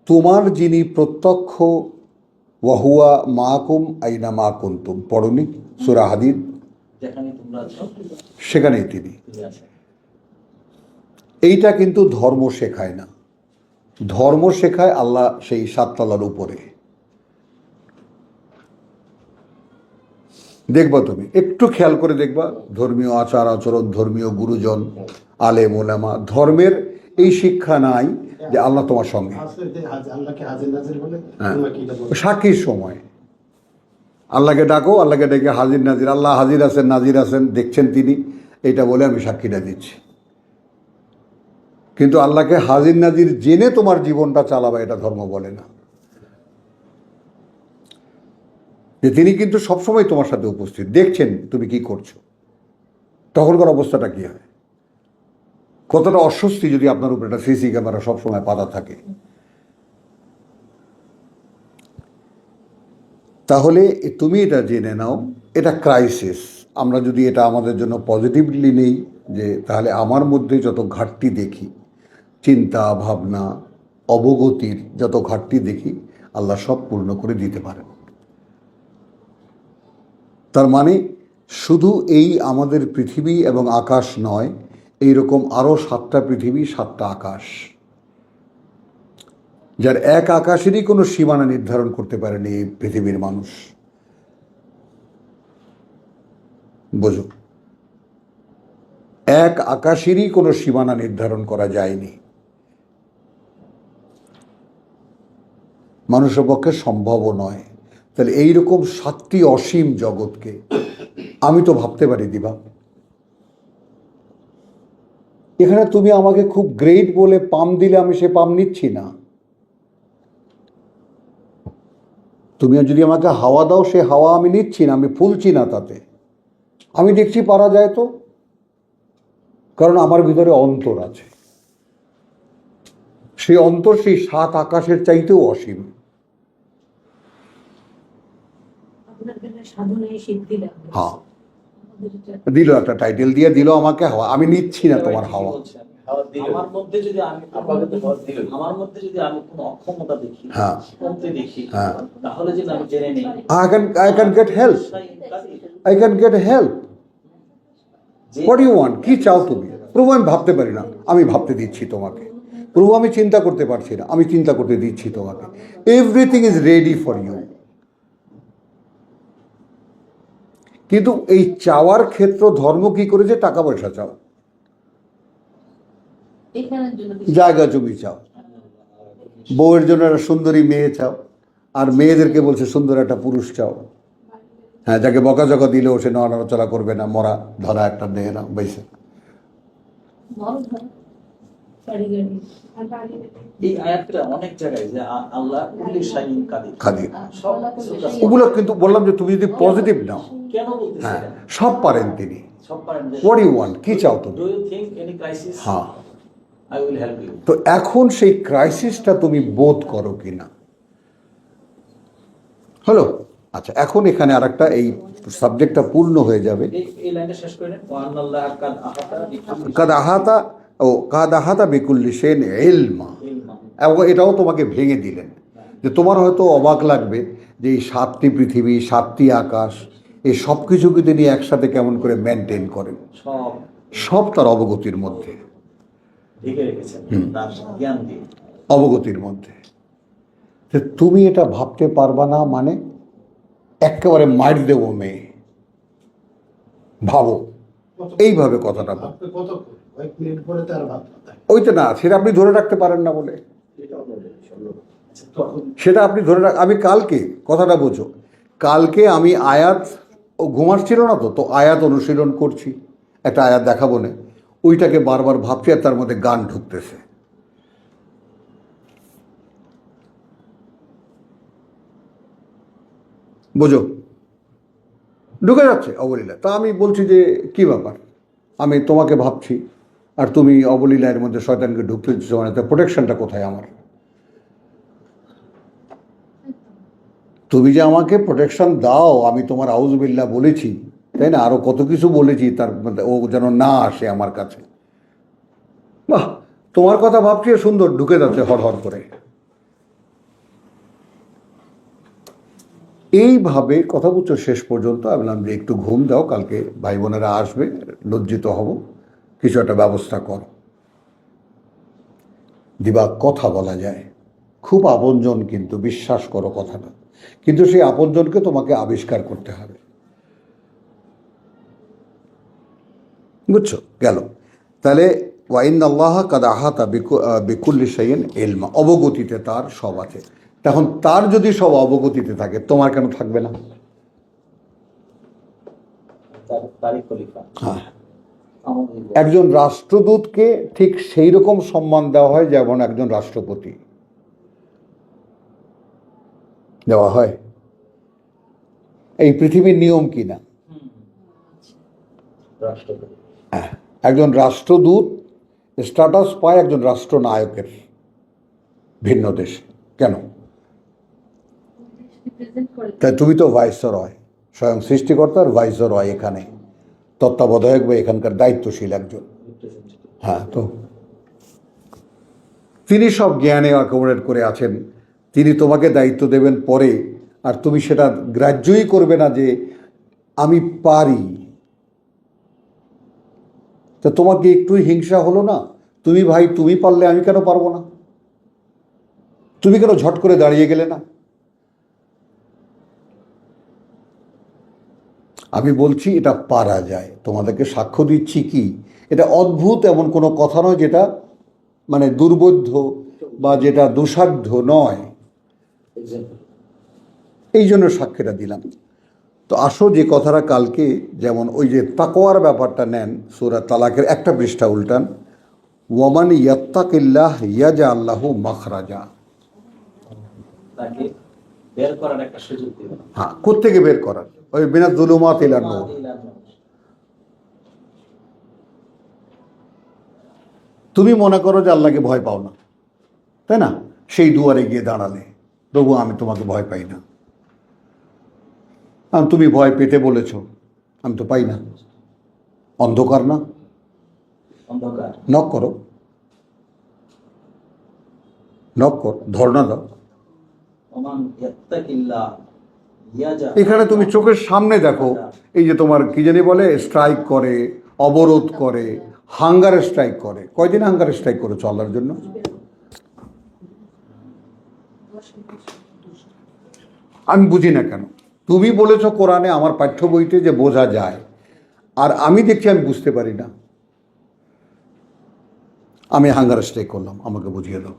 তোমার যিনি প্রত্যক্ষ, ওয়াহুয়া মাকুম আইনা মা কুনতুম, পড়নি সূরা হাদীদ, যেখানে তোমরা আছো সেখানেই তিনি। তিনি আছেন। এইটা কিন্তু ধর্ম শেখায় না, ধর্ম শেখায় আল্লাহ সেই 7 তলার উপরে। দেখবা, তুমি একটু খেয়াল করে দেখবা, ধর্মীয় আচার আচরণ, ধর্মীয় গুরুজন, আলেম ওলামা, ধর্মের এই শিক্ষা নাই যে আল্লাহ তোমার সঙ্গে। আছে যে আল্লাহকে হাজির নাজির বলে, হ্যাঁ, তোমরা কি এটা বলো? সাক্ষীর সময় আল্লাহকে ডাকো, আল্লাহকে ডেকে হাজির নাজির, আল্লাহ হাজির আছেন নাজির আছেন দেখছেন তিনি, এইটা বলে আমি সাক্ষীটা দিচ্ছি। কিন্তু আল্লাহকে হাজির নাজির জেনে তোমার জীবনটা চালাবা, এটা ধর্ম বলে না। যে তিনি কিন্তু সবসময় তোমার সাথে উপস্থিত, দেখছেন তুমি কি করছো, তখনকার অবস্থাটা কি হয়, কতটা অস্বস্তি যদি আপনার উপরে একটা সিসি ক্যামেরা সবসময় পাতা থাকে। তাহলে তুমি এটা জেনে নাও, এটা ক্রাইসিস। আমরা যদি এটা আমাদের জন্য পজিটিভলি নেই, যে তাহলে আমার মধ্যে যত ঘাটতি দেখি, চিন্তা ভাবনা অবগতির যত ঘাটতি দেখি, আল্লাহ সব পূর্ণ করে দিতে পারেন। তার মানে শুধু এই আমাদের পৃথিবী এবং আকাশ নয়, এইরকম আরও 7টা পৃথিবী, 7টা আকাশ, যার এক আকাশেরই কোনো সীমানা নির্ধারণ করতে পারেনি এই পৃথিবীর মানুষ। বোঝো, এক আকাশেরই কোনো সীমানা নির্ধারণ করা যায়নি, মানুষের পক্ষে সম্ভবও নয়। তাহলে এইরকম 7টি অসীম জগৎকে আমি তো ভাবতে পারি দিবা, এখানে তুমি আমাকে খুব গ্রেট বলে পাম দিলে আমি সে পাম নিচ্ছি না। তুমি যদি আমাকে হাওয়া দাও, সে হাওয়া আমি নিচ্ছি না, আমি ফুলছি না তাতে। আমি দেখছি পারা যায় তো, কারণ আমার ভিতরে অন্তর আছে, সেই অন্তর সেই 7 আকাশের চাইতেও অসীম। আপনার জন্য সাধনায় সিদ্ধি লাগবে। হ্যাঁ, আমাদের এটা দিল একটা টাইটেল দিয়ে দিল আমাকে হাওয়া। আমি নিচ্ছি না তোমার ঠিকই হাওয়া। বলছেন। আমার মধ্যে যদি আমি আমার মধ্যে যদি আমি কোনো অক্ষমতা দেখি, হ্যাঁ। কমতে দেখি, হ্যাঁ। তাহলে যদি আমি জেনে নিই I can get help. I can get help. What do you want? কি চাও তুমি? প্রভু আমি ভাবতে পারি না, আমি ভাবতে দিচ্ছি তোমাকে। প্রভু আমি চিন্তা করতে পারছি না, আমি চিন্তা করতে দিচ্ছি তোমাকে। Everything is ready for you. কিন্তু এই চাওয়ার ক্ষেত্র ধর্ম কি করেছে? টাকা পয়সা চাও, এখানের জন্য জায়গা জমি চাও, বউয়ের জন্য একটা সুন্দরী মেয়ে চাও, আর মেয়েদেরকে বলছে সুন্দর একটা পুরুষ চাও। হ্যাঁ, যাকে বকাঝকা দিলেও সে নড়াচড়া করবে না, মরা ধরা একটা দেয় না বেশি। মরণ হয়, গাড়ি গাড়ি এই আয়াতটা অনেক জায়গায় যে আল্লাহ কুল্লি শাইইন কাদির। কাদির। সব কিছুর কাছে। ওগুলো কিন্তু বললাম যে তুমি যদি পজিটিভ নাও, কেন বলতেছি হ্যাঁ, এটা? সব পারেন তিনি। সব পারেন। What do you want? কি চাও তুমি? Do you think any crisis? হ্যাঁ, I will help you. তো এখন সেই ক্রাইসিসটা তুমি বোধ করো কিনা? হলো? আচ্ছা, এখন এখানে আরেকটা, এই সাবজেক্টটা পূর্ণ হয়ে যাবে। এই লাইনটা শেষ করে নেন। ওয়া আন্নাল্লাহ কাদ আহাতা বিকুল্লি কাদ আহাতা বিকুল্লি শাইইন ইলমা। ইলমা। এবং এটাও তোমাকে ভেঙে দিলেন যে তোমার হয়তো অবাক লাগবে যে এই 7টি পৃথিবী, 7টি আকাশ, এই সব কিছুকে তিনি একসাথে কেমন করে মেনটেন করেন। সব সব তার অবগতির মধ্যে, ঢেকে রেখেছেন তার জ্ঞান দিয়ে। অবগতির মধ্যে। যে তুমি এটা ভাবতে পারবা না মানে একেবারে মার দেবো মেয়ে, ভাবো এইভাবে কথাটা ভাব। ভাবতে কতক্ষণ? কয়েক মিনিট পরে তো আর ভাবনা থাকে। ওইটা না, সেটা আপনি ধরে রাখতে পারেন না বলে, আচ্ছা, তখন সেটা আপনি ধরে আমি কালকে কথাটা বোঝো, কালকে আমি আয়াত, ও ঘুমাচ্ছিল না তো, তো আয়াত অনুশীলন করছি, একটা আয়াত দেখাবো না, ওইটাকে বারবার ভাবছি আর তার মধ্যে গান ঢুকতেছে। বোঝো, ঢুকে যাচ্ছে অবলীলা। তা আমি বলছি যে কি ব্যাপার, আমি তোমাকে ভাবছি আর তুমি অবলীলার মধ্যে শয়তানকে ঢুকতে দিচ্ছ, মানে তো প্রোটেকশনটা কোথায় আমার? তুমি যে আমাকে প্রোটেকশন দাও, আমি তোমার আউযুবিল্লাহ বলেছি, তাই না, আরো কত কিছু বলেছি, তার মধ্যে ও যেন না আসে আমার কাছে। বাহ, তোমার কথা ভাবছি, সুন্দর ঢুকে যাচ্ছে হড় করে। এইভাবে কথা বলছো শেষ পর্যন্ত। আমি বললাম যে একটু ঘুম দাও, কালকে ভাই বোনেরা আসবে, লজ্জিত হব, কিছু একটা ব্যবস্থা করো। দিবা কথা বলা যায়, খুব আপনজন, কিন্তু বিশ্বাস করো কথাটা, কিন্তু সেই আপনজনকে তোমাকে আবিষ্কার করতে হবে। বুঝছো? গেল। তাহলে ওয়াইন্নাল্লাহ কাদ আহাতা বিকুল্লি শাইইন ইলমা, অবগতিতে তার সব আছে। তখন তার যদি সব অবগতিতে থাকে, তোমার কেন থাকবে না? তারই খলিফা। হ্যাঁ, আমাদের একজন রাষ্ট্রদূতকে ঠিক সেই রকম সম্মান দেওয়া হয় যেমন একজন রাষ্ট্রপতি দেওয়া হয়। এই পৃথিবীর নিয়ম কি না? রাষ্ট্রপতি। হ্যাঁ, একজন রাষ্ট্রদূত স্ট্যাটাস পায় একজন রাষ্ট্রনায়কের ভিন্ন দেশে। কেন? রিপ্রেজেন্ট করে। তাই তুমি তো ভাইসরয়, স্বয়ং সৃষ্টিকর্তার ভাইসরয়, এখানে তত্ত্বাবধায়ক বা এখানকার দায়িত্বশীল একজন। হ্যাঁ, তো তিনি সব জ্ঞানে অ্যাকোমোডেট করে আছেন, তিনি তোমাকে দায়িত্ব দেবেন পরে, আর তুমি সেটা গ্রাহ্যই করবে না যে আমি পারি। তো তোমাকে একটুই হিংসা হলো না? তুমি ভাই, তুমি পারলে আমি কেন পারবো না? তুমি কেন ঝট করে দাঁড়িয়ে গেলে না? আমি বলছি এটা পারা যায়, তোমাদেরকে সাক্ষ্য দিচ্ছি কি এটা অদ্ভুত এমন কোনো কথা নয় যেটা মানে দুর্বোধ্য বা যেটা দুঃসাধ্য নয়। এই জন্য সাক্ষ্যটা দিলাম। তো আসো যে কথাটা কালকে, যেমন ওই যে তাকওয়ার ব্যাপারটা নেন, সূরা তালাকের একটা পৃষ্ঠা উল্টান, ওয়ামান ইয়াত্তাকিল্লাহ ইয়াজআল লাহু মাখরাজা। তাকে বের করার একটা সুযোগ দিবেন। হ্যাঁ, কোত্থেকে বের করার? ওই বিনা যুলুমাত ইলান নূর। তুমি মনে করো যে আল্লাহকে ভয় পাও না, তাই না? সেই দুয়ারে গিয়ে দাঁড়ালে, প্রভু আমি তোমাকে ভয় পাই না। তুমি ভয় পেতে বলেছ, আমি তো পাই না। অন্ধকার না? অন্ধকার। নক করো, নক কর, ধর্ণা দাও। ওমান ইয়াত্তাকিল্লাহ ইয়াজআল। এখানে তুমি চোখের সামনে দেখো, এই যে তোমার কি জানি বলে, স্ট্রাইক করে, অবরোধ করে, হাঙ্গার স্ট্রাইক করে। কয়দিন হাঙ্গার স্ট্রাইক করেছো আল্লাহর জন্য? আমি বুঝি না কেন। তুমি বলেছো কোরআনে, আমার পাঠ্য বইতে যে বোঝা যায়, আর আমি দেখছি আমি বুঝতে পারি না। আমি হাঙ্গার স্ট্রাইক করলাম, আমাকে বুঝিয়ে দাও।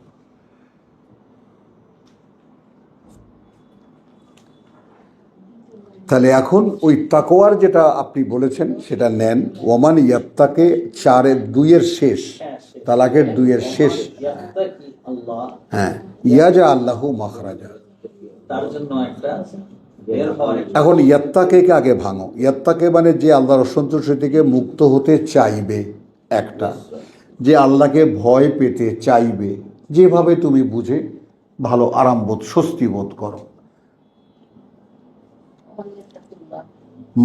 তাহলে এখন ওই তাকওয়ার যেটা আপনি বলেছেন সেটা নেন। ওমান ইয়াত্তাকে 4-2 শেষ, তালাকের 2 শেষ। ইয়াত্তাকি আল্লাহ, হ্যাঁ, ইয়াজা আল্লাহু মাখরাজা। তার জন্য একটা বের হওয়ার একটা এখন ইয়াত্তাকে আগে ভাঙো। ইয়াত্তাকে মানে যে আল্লাহর অসন্তোষ থেকে মুক্ত হতে চাইবে, একটা যে আল্লাহকে ভয় পেতে চাইবে, যেভাবে তুমি বুঝে ভালো আরামবোধ, স্বস্তি বোধ করো।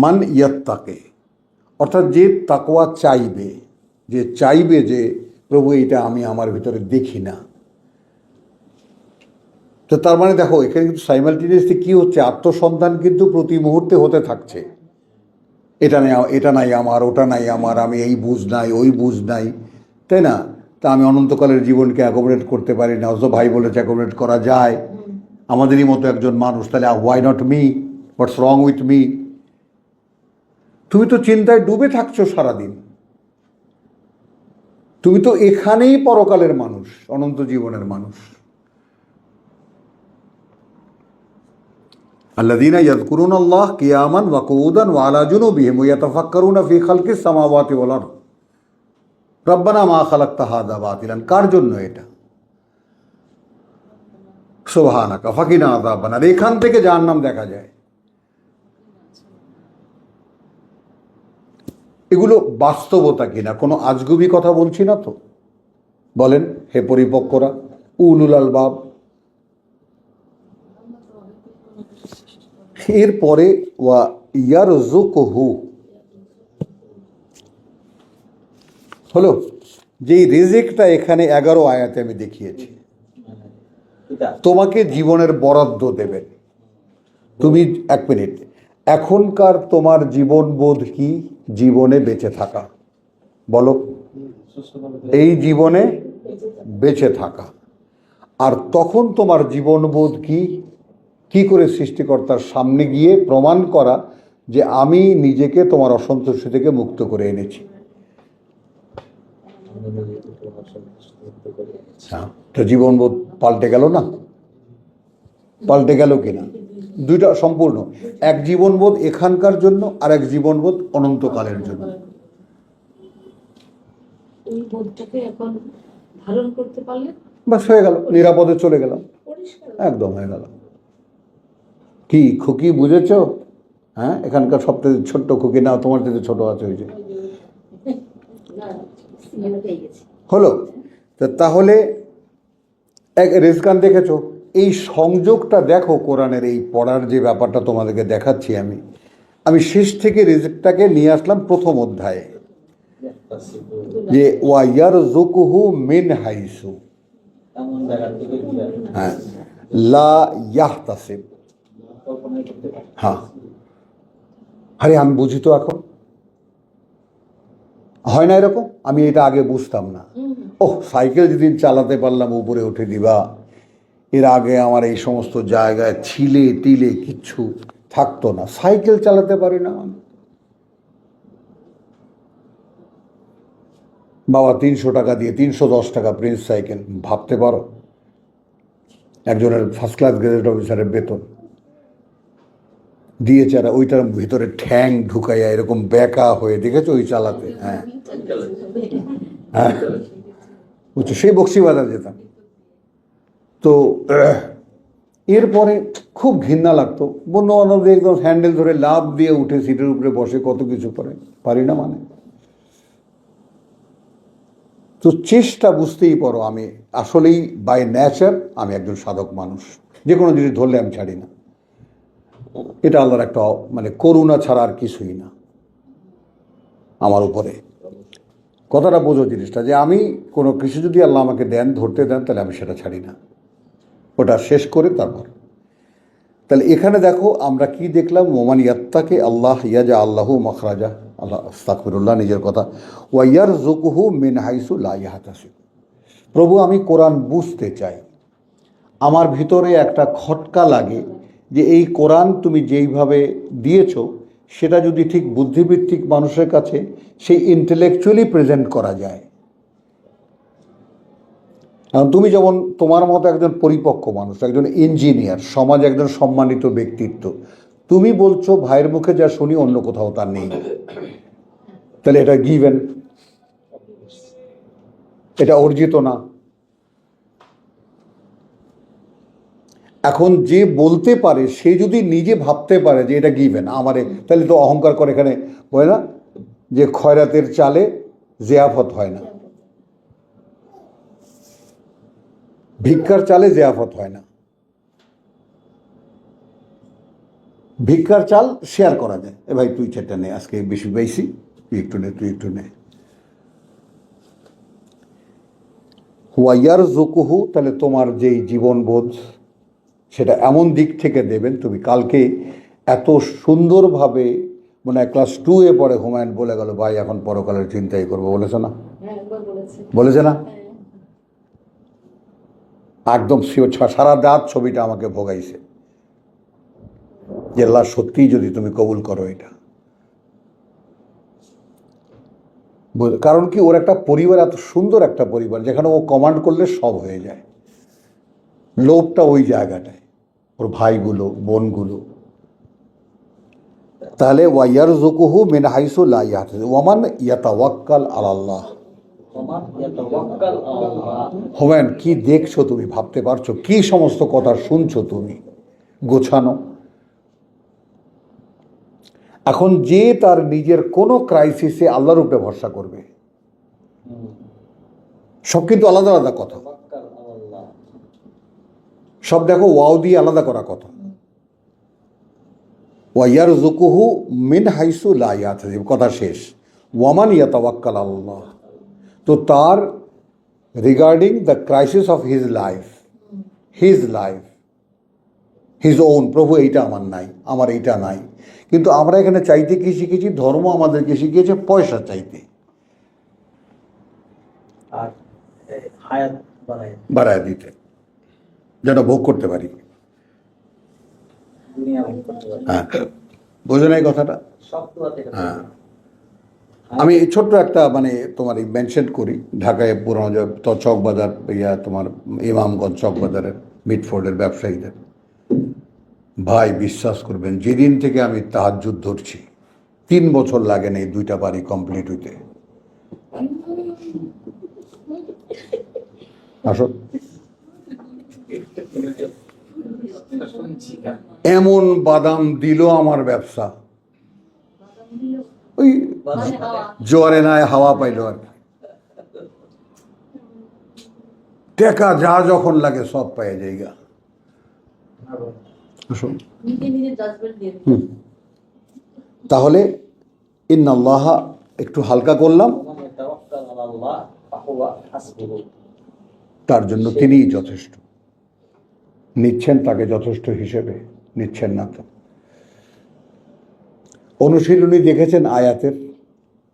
মান ইয়াত্তাকে অর্থাৎ যে তাকওয়া চাইবে, যে চাইবে যে প্রভু এটা আমি আমার ভিতরে দেখি না। তো তার মানে দেখো এখানে কিন্তু সাইমালটেনিয়াসলি কি হচ্ছে, আত্মসন্ধান কিন্তু প্রতি মুহূর্তে হতে থাকছে। এটা নাই, এটা নাই আমার, ওটা নাই আমার, আমি এই বুঝ নাই, ওই বুঝ নাই, তাই না? তা আমি অনন্তকালের জীবনকে অ্যাকোমোডেট করতে পারি না। অথচ ভাই বলেছে অ্যাকোমোডেট করা যায়। আমাদেরই মতো একজন মানুষ, তাহলে why not me, what's wrong with me? তুমি তো চিন্তায় ডুবে থাকছো সারাদিন। তুমি তো এখানেই পরকালের মানুষ, অনন্ত জীবনের মানুষ। আল্লাযীনা ইয়াযকুরুনাল্লাহ কিয়ামান ওয়া কুউদান ওয়া আলা জুনুবিহিম ওয়া ইয়াতাফাক্কারুনা ফি খালকিস সামাওয়াতি ওয়াল আরদ রব্বানা মা খালাকতা হাযা বাতিলান। কার জন্য এটা? সুবহানাকা ফাকিনা আযাবান নার। এখান থেকে জাহান্নাম দেখা যায়। এগুলো বাস্তবতা কিনা, কোনো আজগুবি কথা বলছি না তো? বলেন হে পরিপক্করা, উলুল আলবাব। এরপরে ওয়া ইয়ারযুকুহু হলো, যেই রিজিকটা এখানে 11 আয়াতে আমি দেখিয়েছি, এটা তোমাকে জীবনের বরাদ্দ দেবেন। তুমি 1 মিনিট, এখনকার তোমার জীবনবোধ কি? জীবনে বেঁচে থাকা। বলো, এই জীবনে বেঁচে থাকা। আর তখন তোমার জীবনবোধ কি? কি করে সৃষ্টিকর্তার সামনে গিয়ে প্রমাণ করা যে আমি নিজেকে তোমার অসন্তুষ্টি থেকে মুক্ত করে এনেছি। তো জীবনবোধ পাল্টে গেল না? পাল্টে গেল কিনা? দুইটা সম্পূর্ণ। এক জীবনবোধ এখানকার জন্য, আর এক জীবনবোধ অনন্তকালের জন্য। ওই বোধটাকে এখন ধারণ করতে পারলে বাস হয়ে গেল, নিরাপদে চলে গেলাম, পরিষ্কার একদম হয়ে গেল। কি খুকি বুঝেছ? হ্যাঁ, এখানকার সবথেকে ছোট্ট খুকি না, তোমার থেকে ছোট আছে ওই যে, হলো। তাহলে এক রিজকান দেখেছো, এই সংযোগটা দেখো কোরআনের এই পড়ার যে ব্যাপারটা তোমাদেরকে দেখাচ্ছি। আমি শেষ থেকে রিজকটাকে নিয়ে আসলাম প্রথম অধ্যায়ে, যে ওয়া ইয়ারযুকুহু মিন হাইসু, এমন জায়গা থেকে হ্যাঁ, লা ইয়াহতাসিব। কল্পনা করতে পারি। হ্যাঁ, আরে আমি বুঝি তো এখন, হয় না এরকম? আমি এটা আগে বুঝতাম না। ওহ, সাইকেল যেদিন চালাতে পারলাম, উপরে উঠে দিবা, এর আগে আমার এই সমস্ত জায়গায় ছিলে টিলে কিচ্ছু থাকতো না। সাইকেল চালাতে পারি না আমি। বাবা 300 টাকা দিয়ে, 310 টাকা প্রিন্স সাইকেল, ভাবতে পারো? একজনের ফার্স্ট ক্লাস গ্যাজেট অফিসারের বেতন দিয়েছে, আর ওইটার ভিতরে ঠ্যাং ঢুকাইয়া এরকম বেঁকা হয়ে, দেখেছো ওই চালাতে? হ্যাঁ হ্যাঁ, বুঝছো, সেই বক্সিবাজার যেতাম তো। এরপরে খুব ঘৃণা লাগতো, বন্ধু বান্ধবদের একদম হ্যান্ডেল ধরে লাফ দিয়ে উঠে সিটের উপরে বসে কত কিছু করে, পারি না মানে। তো চেষ্টা বুঝতেই পারো, আমি আসলেই বাই নেচার আমি একজন সাধক মানুষ, যে কোনো জিনিস ধরলে আমি ছাড়ি না। এটা আল্লাহর একটা মানে করুণা ছাড়া আর কিছুই না আমার উপরে। কথাটা বোঝো জিনিসটা, যে আমি কোনো কিছু যদি আল্লাহ আমাকে দেন, ধরতে দেন, তাহলে আমি সেটা ছাড়ি না, ওটা শেষ করে তারপর। তাহলে এখানে দেখো আমরা কি দেখলাম, ওমান ইয়াত্তাকে আল্লাহ ইয়াজা আল্লাহু মখরাজা, আল্লাহ আস্তাগফিরুল্লাহ, নিজের কথা, ওয়াইয়ার জুকুহু মিন হাইসু লা ইয়াহতাসিব। প্রভু আমি কোরআন বুঝতে চাই, আমার ভিতরে একটা খটকা লাগে যে এই কোরআন তুমি যেইভাবে দিয়েছো সেটা যদি ঠিক বুদ্ধিভিত্তিক মানুষের কাছে সেই ইন্টেলেকচুয়ালি প্রেজেন্ট করা যায়। কারণ তুমি যেমন তোমার মতো একজন পরিপক্ক মানুষ, একজন ইঞ্জিনিয়ার, সমাজ একজন সম্মানিত ব্যক্তিত্ব, তুমি বলছো ভাইয়ের মুখে যা শুনি অন্য কোথাও তার নেই, তাহলে এটা গিভেন, এটা অর্জিত না। এখন যে বলতে পারে সে যদি নিজে ভাবতে পারে যে এটা গিভেন আমারে, তাহলে তো অহংকার করে। এখানে বলে না যে খয়রাতের চালে জিয়াফত হয় না, ভিক্ষার চালে জিয়াফত হয় না। ভিক্ষার চাল শেয়ার করা যায়, এ ভাই তুই চারটা নে, আজকে বেশি পাইছি, তুই একটু নে, তুই একটু নে। ওয়াইয়ার জুকুহু, তাহলে তোমার যেই জীবনবোধ সেটা এমন দিক থেকে দেবেন, তুমি কালকে এত সুন্দরভাবে, মানে ক্লাস 2-এ পড়ে হুমায়ুন বলে গেল, ভাই এখন পরকালের চিন্তাই করবো, বলেছে না? বলেছে না? একদম সারা রাত ছবিটা আমাকে ভোগাইছে যে আল্লাহ সত্যিই যদি তুমি কবুল করো এটা। কারণ কি, ওর একটা পরিবার, এত সুন্দর একটা পরিবার যেখানে ও কমান্ড করলে সব হয়ে যায়। লোভটা ওই জায়গাটায়, ওর ভাইগুলো, বোনগুলো। তাহলে ওয়াইয়ারযুকুহু মিন হাইসু লা ইয়াহতাসিব ওয়ামান ইয়াতাওয়াক্কাল আলাল্লাহ। হুমায়ুন কি দেখছো তুমি, ভাবতে পারছো কি সমস্ত কথা শুনছো তুমি, গোছানো। এখন যে তার নিজের কোনো ক্রাইসিসে আল্লাহর উপরে ভরসা করবে, সব কিন্তু আলাদা আলাদা কথা, সব দেখো ওয়াও দিয়ে আলাদা করা কথা। ওয়াইয়ারযুকুহু মিন হাইসু লা ইয়াহতাসিব, কথা শেষ। ওয়ামান ইয়াতাওয়াক্কাল আলাল্লাহ, তো তার regarding the crisis of his life, his own, প্রভু এইটা আমার নাই, আমার এইটা নাই। কিন্তু আমরা এখানে চাইতে কি শিখেছি, ধর্ম আমাদেরকে শিখিয়েছে পয়সা চাইতে, আর হায়াত বাড়ায় দিতে, যেন ভোগ করতে পারি। দুনিয়া ভোগ করতে পারি। হ্যাঁ, বোঝো না এই কথাটা? সব দোয়া থেকে হ্যাঁ, আমি এই ছোট্ট একটা মানে তোমার মেনশন করি, ঢাকায় পুরনো যে চকবাজার, তোমার ইমামগঞ্জ চকবাজারের মিটফোর্ডের ব্যবসায়ীদের, ভাই বিশ্বাস করবেন, যেদিন থেকে আমি তাহাজ্জুদ ধরছি 3 বছর লাগে না এই 2টা বাড়ি কমপ্লিট হইতে। আসো, এমন বাদাম দিল আমার ব্যবসা, ওই জোয়ারে নাই হাওয়া পাইল আর কি, টেকা যা যখন লাগে সব পাই জায়গা। তাহলে ইন্নাল্লাহ একটু হালকা করলাম, তার জন্য তিনিই যথেষ্ট। নিচ্ছেন তাকে যথেষ্ট হিসেবে, নিচ্ছেন না তো। অনুশীলনী দেখেছেন আয়াতের,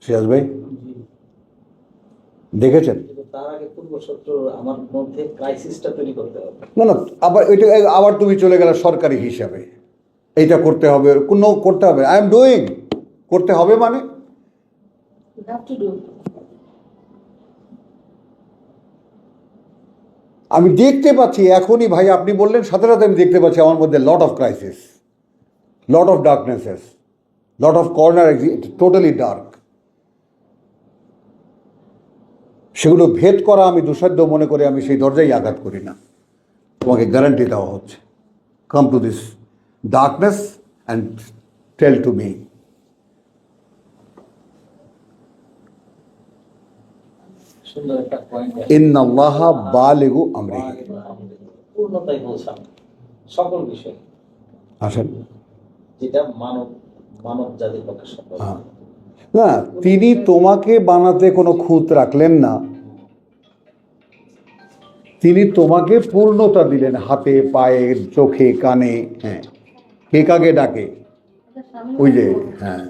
সিরাজ ভাই দেখেছেন? তার আগে পূর্বশত্র আমার মধ্যে ক্রাইসিসটা তৈরি করতে হবে। না, আবার ওইটা আবার তুমি চলে গেলে সরকারি হিসাবে, এইটা করতে হবে, কোনো করতে হবে, আই এম ডুইং, করতে হবে মানে আমি দেখতে পাচ্ছি এখনই, ভাই আপনি বললেন সাথে সাথে আমি দেখতে পাচ্ছি আমার মধ্যে lot of crisis, lot of darknesses, lot of corner, totally dark. সেগুলো ভেদ করা আমি দুঃসাধ্য মনে করে আমি সেই দরজায় আঘাত করি না। তোমাকে গ্যারান্টি দেওয়া হচ্ছে, come to this darkness and tell to me. সুন্দর একটা পয়েন্ট। ইন্নাল্লাহা বালিগু আমরিহি। পূর্ণতায় পৌঁছানো সকল বিষয়, আসেন যেটা মানব মানব জাতির পক্ষে সম্ভব। হ্যাঁ। না, তিনি তোমাকে বানাতে কোনো খুঁত রাখলেন না, তিনি তোমাকে পূর্ণতা দিলেন হাতে পায়ে চোখে কানে। হ্যাঁ, কে কাকে ডাকে? ওই যে, হ্যাঁ,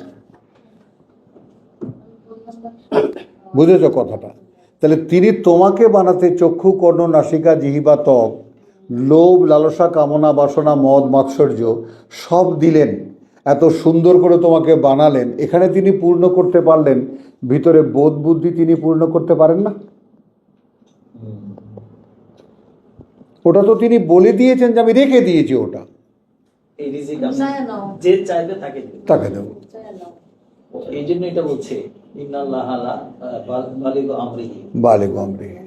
বুঝেছ কথাটা? তাহলে তিনি তোমাকে বানাতে চক্ষু কর্ণ নাসিকা জিহ্বা ত্বক লোভ লালসা কামনা বাসনা মদ মাৎসর্য সব দিলেন, এত সুন্দর করে তোমাকে বানালেন। এখানে তিনি পূর্ণ করতে পারলেন, ভিতরে বোধ বুদ্ধি তিনি পূর্ণ করতে পারেন না? ওটা তো তিনি বলে দিয়েছেন যে আমি রেখে দিয়েছি ওটা, এই রিজিক আমি যে চাইবে তাকে দেব। তাকে দেবো। এই জন্য এটা বলছে ইন্নাল্লাহা বালিগু আমরিহি। বালিগু আমরিহি।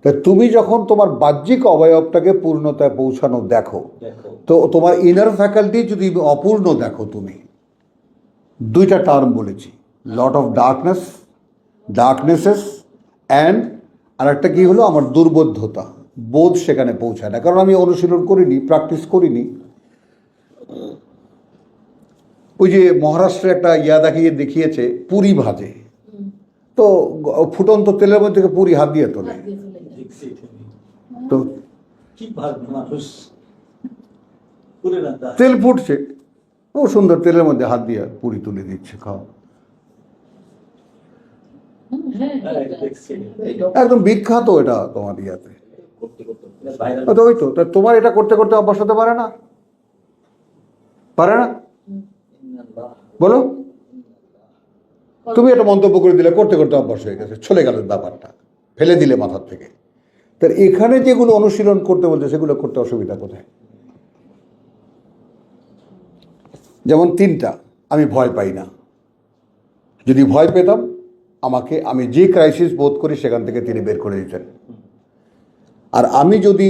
তা তুমি যখন তোমার বাহ্যিক অবয়বটাকে পূর্ণতায় পৌঁছানো দেখো, দেখো তো তোমার ইনার ফ্যাকাল্টি যদি অপূর্ণ দেখো, তুমি দুইটা টার্ম বলেছি, লট অফ ডার্কনেসেস অ্যান্ড আর একটা কী হলো, আমার দুর্বোধ্যতা, বোধ সেখানে পৌঁছায় না, কারণ আমি অনুশীলন করিনি, প্র্যাকটিস করিনি। ওই যে মহারাষ্ট্রে একটা দেখিয়েছে পুরি ভাজে, তো ফুটন্ত তেলের মধ্যে থেকে পুরি হাত দিয়ে তোলে, তো কি পারবে মানুষ পুরে না তা। তেল ফুটছে, ও সুন্দর তেলের মধ্যে হাত দিয়ে পুরি তুলে দিচ্ছে, খাও। দেখছি একদম বিখ্যাত এটা তোমার ইয়াতে। করতে করতে ভাইরাল। তো ওই তো, তা তোমার এটা করতে করতে অভ্যাস হতে পারে না? পারে না? বলো, তুমি একটা মন্তব্য করে দিলে, করতে করতে অভ্যাস হয়ে গেছে, চলে গেল ব্যাপারটা, ফেলে দিলে মাথার থেকে। তার এখানে যেগুলো অনুশীলন করতে বলছে সেগুলো করতে অসুবিধা কোথায়? যেমন তিনটা, আমি ভয় পাই না। যদি ভয় পেতাম, আমি যে ক্রাইসিস বোধ করি সেখান থেকে তিনি বের করে দিতেন। আর আমি যদি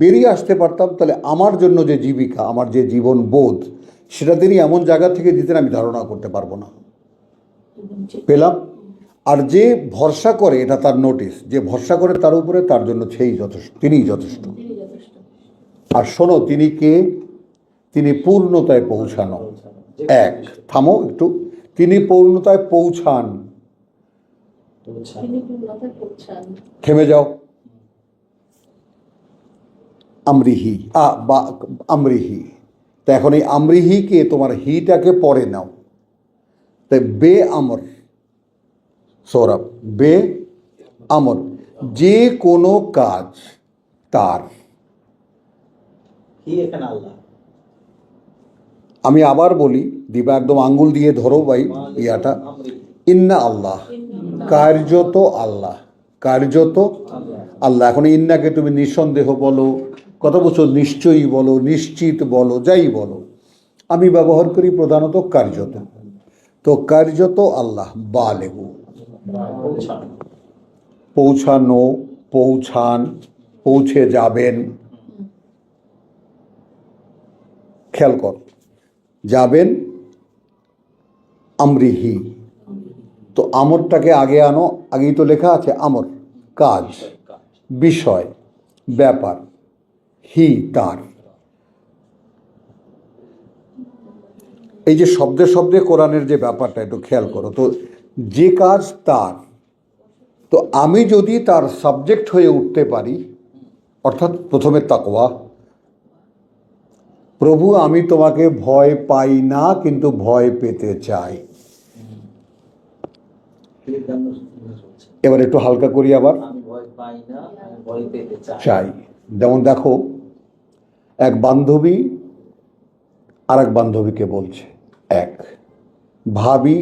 বেরিয়ে আসতে পারতাম, তাহলে আমার জন্য যে জীবিকা, আমার যে জীবন বোধ, সেটা তিনি এমন জায়গা থেকে দিতেন আমি ধারণা করতে পারবো না। পেলাম। আর যে ভরসা করে, এটা তার নোটিস, যে ভরসা করে তার উপরে, তার জন্য সেই যথেষ্ট, তিনিই যথেষ্ট। আর শোনো, তিনি কে? তিনি পূর্ণতায় পৌঁছানো। এক, থামো একটু, তিনি পূর্ণতায় পৌঁছান। থেমে যাও। আমরিহি আমরিহি। তা এখন এই আমরিহিকে, তোমার হিটাকে পরে নাও, তাই বে আমর, সৌরভ, বে আমর, যে কোনো কাজ তার। কি এখানে আল্লাহ। আমি আবার বলি, দিবা একদম আঙ্গুল দিয়ে ধরো ভাই ইয়াটা, ইন্না আল্লাহ, কার্যত আল্লাহ, কার্যত আল্লাহ। এখন ইন্নাকে তুমি নিঃসন্দেহ বলো, কত বছর নিশ্চয়ই বলো, নিশ্চিত বলো, যাই বলো, আমি ব্যবহার করি প্রধানত কার্যত। তো কার্যত আল্লাহ, বালেগু, পৌঁছানো, পৌঁছান, পৌঁছে যাবেন। খেয়াল কর, যাবেন আমরিহি। তো আমরটাকে আগে আনো, আগেই তো লেখা আছে আমর, কাজ, বিষয়, ব্যাপার, হি তার। এই যে শব্দে শব্দে কোরআনের যে ব্যাপারটা একটু খেয়াল করো তো, যে কাজ তার। তো আমি যদি তার সাবজেক্ট হয়ে উঠতে পারি, অর্থাৎ প্রথমে তাকওয়া, প্রভু আমি তোমাকে ভয় পাই না, কিন্তু ভয় পেতে চাই। এবার একটু হালকা করি, আবার আমি ভয় পাই না, আমি ভয় পেতে চাই। যেমন দেখো, এক বান্ধবী আর এক বান্ধবীকে বলছে, এক ভাবি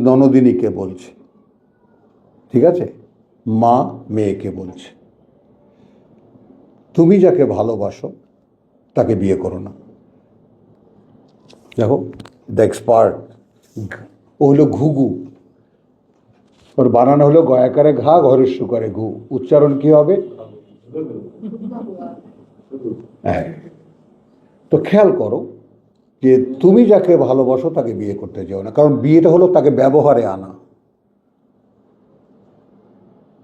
ননদিনীকে বলছে, ঠিক আছে, মা মেয়েকে বলছে, তুমি যাকে ভালোবাসো তাকে বিয়ে করো না। দেখো, দ্য এক্সপার্ট, ও হলো ঘুঘু, ওর বানানো হলো গয়াকারে ঘা, ঘরের সুকারে ঘু, উচ্চারণ কি হবে? হ্যাঁ। তো খেয়াল করো যে তুমি যাকে ভালোবাসো তাকে বিয়ে করতে চাও না, কারণ বিয়েটা হলো তাকে ব্যবহারে আনা।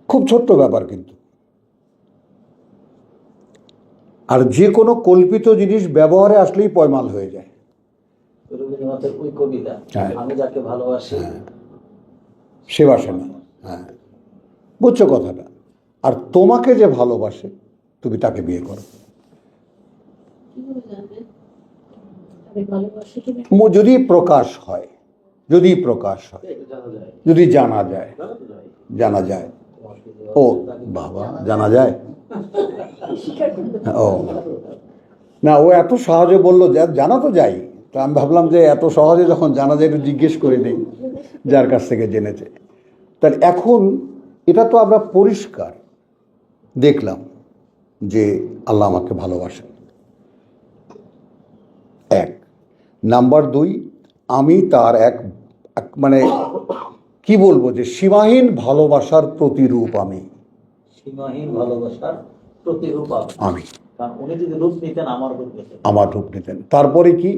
খুব ছোট্ট ব্যাপার কিন্তু। আর যে কোনো কল্পিত জিনিস ব্যবহারে আসলেই পয়মাল হয়ে যায়। রবীন্দ্রনাথের ওই কবিতা, হ্যাঁ। আমি যাকে ভালোবাসি সে বাসে না। হ্যাঁ, বুঝছো কথাটা? আর তোমাকে যে ভালোবাসে তুমি তাকে বিয়ে করো। কিভাবে জানবেন তাকে ভালোবাসে কিনা? যদি প্রকাশ হয়, যদি প্রকাশ হয়, যদি জানা যায়, জানা যায়। ও বাবা, জানা যায়? স্বীকার করতে ও না, ও এত সহজে বললো জানা তো যাই। তো আমি ভাবলাম যে এত সহজে যখন জানা যায় একটু জিজ্ঞেস করে নেই যার কাছ থেকে জেনেছে। তাহলে এখন এটা তো আমরা পরিষ্কার দেখলাম যে আল্লাহ আমাকে ভালোবাসেন, এক। নাম্বার দুই, আমি তার এক মানে কি বলবো, যে সীমাহীন ভালোবাসার প্রতিরূপ আমি। সীমাহীন ভালোবাসার প্রতিরূপ আমি কারণ উনি যদি রূপ নিতেন আমার রূপ নিতেন। আমার রূপ নিতেন। তারপরে কি,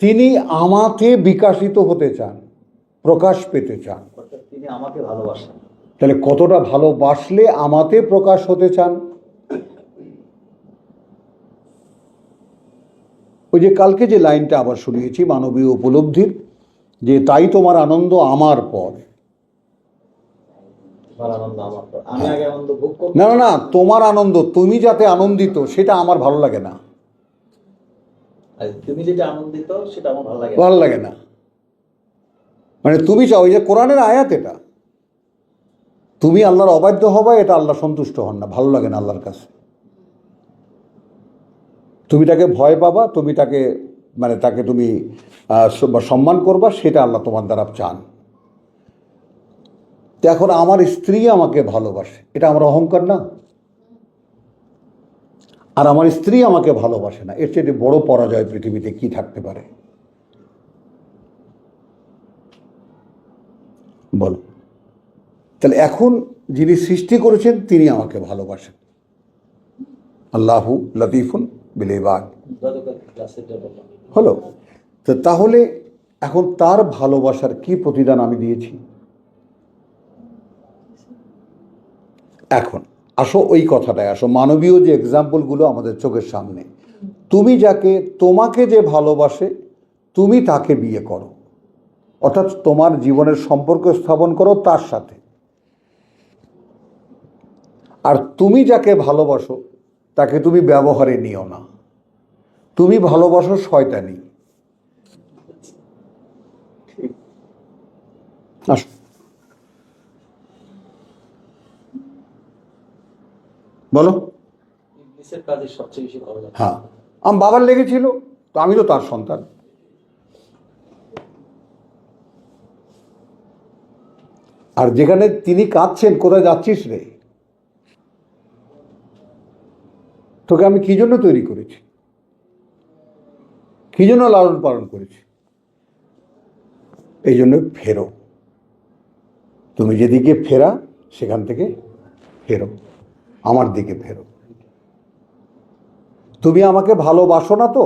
তিনি আমাকে বিকাশিত হতে চান, প্রকাশ পেতে চান। অর্থাৎ তিনি আমাকে ভালোবাসেন। তাহলে কতটা ভালোবাসলে আমাতে প্রকাশ হতে চান? ওই যে কালকে যে লাইনটা আবার শুনিয়েছি মানবীয় উপলব্ধির, যে তাই তোমার আনন্দ আমার পর। তোমার আনন্দ আমার পর, আমি আগে আনন্দ ভোগ করব। না না না, তোমার আনন্দ, তুমি যাতে আনন্দিত সেটা আমার ভালো লাগে না। আর তুমি যেটা আনন্দিত সেটা আমার ভালো লাগে না। ভালো লাগে না মানে তুমি চাও, ওই যে কোরআনের আয়াত, এটা তুমি আল্লাহর অবাধ্য হবা, এটা আল্লাহ সন্তুষ্ট হন না, ভালো লাগে না আল্লাহর কাছে। তুমি তাকে ভয় পাবা, তুমি তাকে মানে তাকে তুমি সম্মান করবা, সেটা আল্লাহ তোমার দ্বারা চান। তো এখন আমার স্ত্রী আমাকে ভালোবাসে, এটা আমার অহংকার না? আর আমার স্ত্রী আমাকে ভালোবাসে না, এর চেয়ে বড় পরাজয় পৃথিবীতে কি থাকতে পারে বলো? তাহলে এখন যিনি সৃষ্টি করেছেন তিনি আমাকে ভালোবাসেন। আল্লাহু লতিফুন বিল ইবাদ। গতকাল ক্লাসে যা বললাম, হলো তো। তাহলে এখন তার ভালোবাসার কি প্রতিদান আমি দিয়েছি? এখন আসো ওই কথাটায় আসো, মানবীয় যে এক্সাম্পলগুলো আমাদের চোখের সামনে। তুমি যাকে, তোমাকে যে ভালোবাসে তুমি তাকে বিয়ে করো, অর্থাৎ তোমার জীবনের সম্পর্ক স্থাপন করো তার সাথে। আর তুমি যাকে ভালোবাসো তাকে তুমি ব্যবহারে নিও না, তুমি ভালোবাসো শয়তানি। আসো বলো। ইবলিসের কাজে সবচেয়ে বেশি ভালো লাগে। হ্যাঁ, আমার বাবার লেগেছিল, তো আমি তো তার সন্তান। আর যেখানে তিনি কাঁদছেন, কোথায় যাচ্ছিস রে, তোকে আমি কি জন্য তৈরি করেছি, কি জন্য লালন পালন করেছি? এই জন্য ফেরো, তুমি যেদিকে ফেরা সেখান থেকে ফেরো, আমার দিকে ফেরো। তুমি আমাকে ভালোবাসো না তো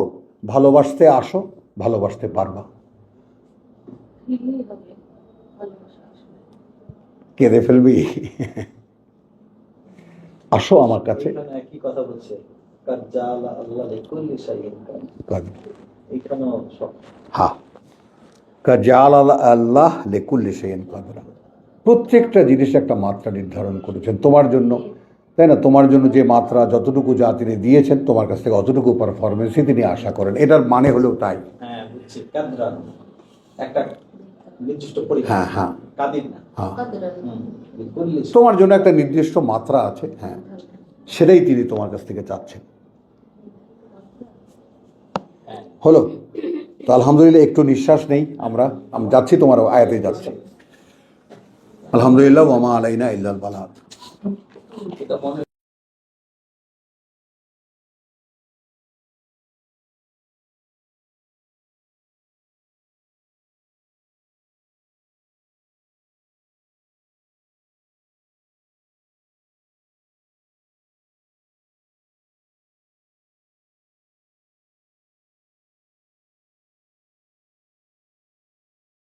ভালোবাসতে আসো, ভালোবাসতে পারবা। ফিরলেই হবে ভালোবাসা আসবে। কেঁদে ফেলবি? আসো আমার কাছে। এখানে একই কথা বলছে, কাদ জাআলা আল্লাহ লিকুল্লি শাইইন কাদ। এখানেও সব হ্যাঁ, কাজাল আল্লাহ লেকুল্লি শাইইন কাদরা। প্রত্যেকটা জিনিস একটা মাত্রা নির্ধারণ করেছেন তোমার জন্য, তাই না? তোমার জন্য যে মাত্রা যতটুকু যা তিনি দিয়েছেন, তোমার কাছ থেকে অতটুকু পারফরমেন্সই তিনি আশা করেন। এটার মানে হলো তাই। হ্যাঁ বুঝছি, কাদরা একটা নির্দিষ্ট পরিমাণ। হ্যাঁ হ্যাঁ কাদির না। হ্যাঁ, কাদরা লিকুল্লি তোমার জন্য একটা নির্দিষ্ট মাত্রা আছে, হ্যাঁ, সেটাই তিনি তোমার কাছ থেকে চাচ্ছেন। হ্যাঁ। হলো তো, আলহামদুলিল্লাহ। একটু নিঃশ্বাস নেই, আমরা যাচ্ছি, তোমার আয়াতে যাচ্ছি। আলহামদুলিল্লাহ ওয়া মা আলাইনা ইল্লাল বালাগ। এটা মনে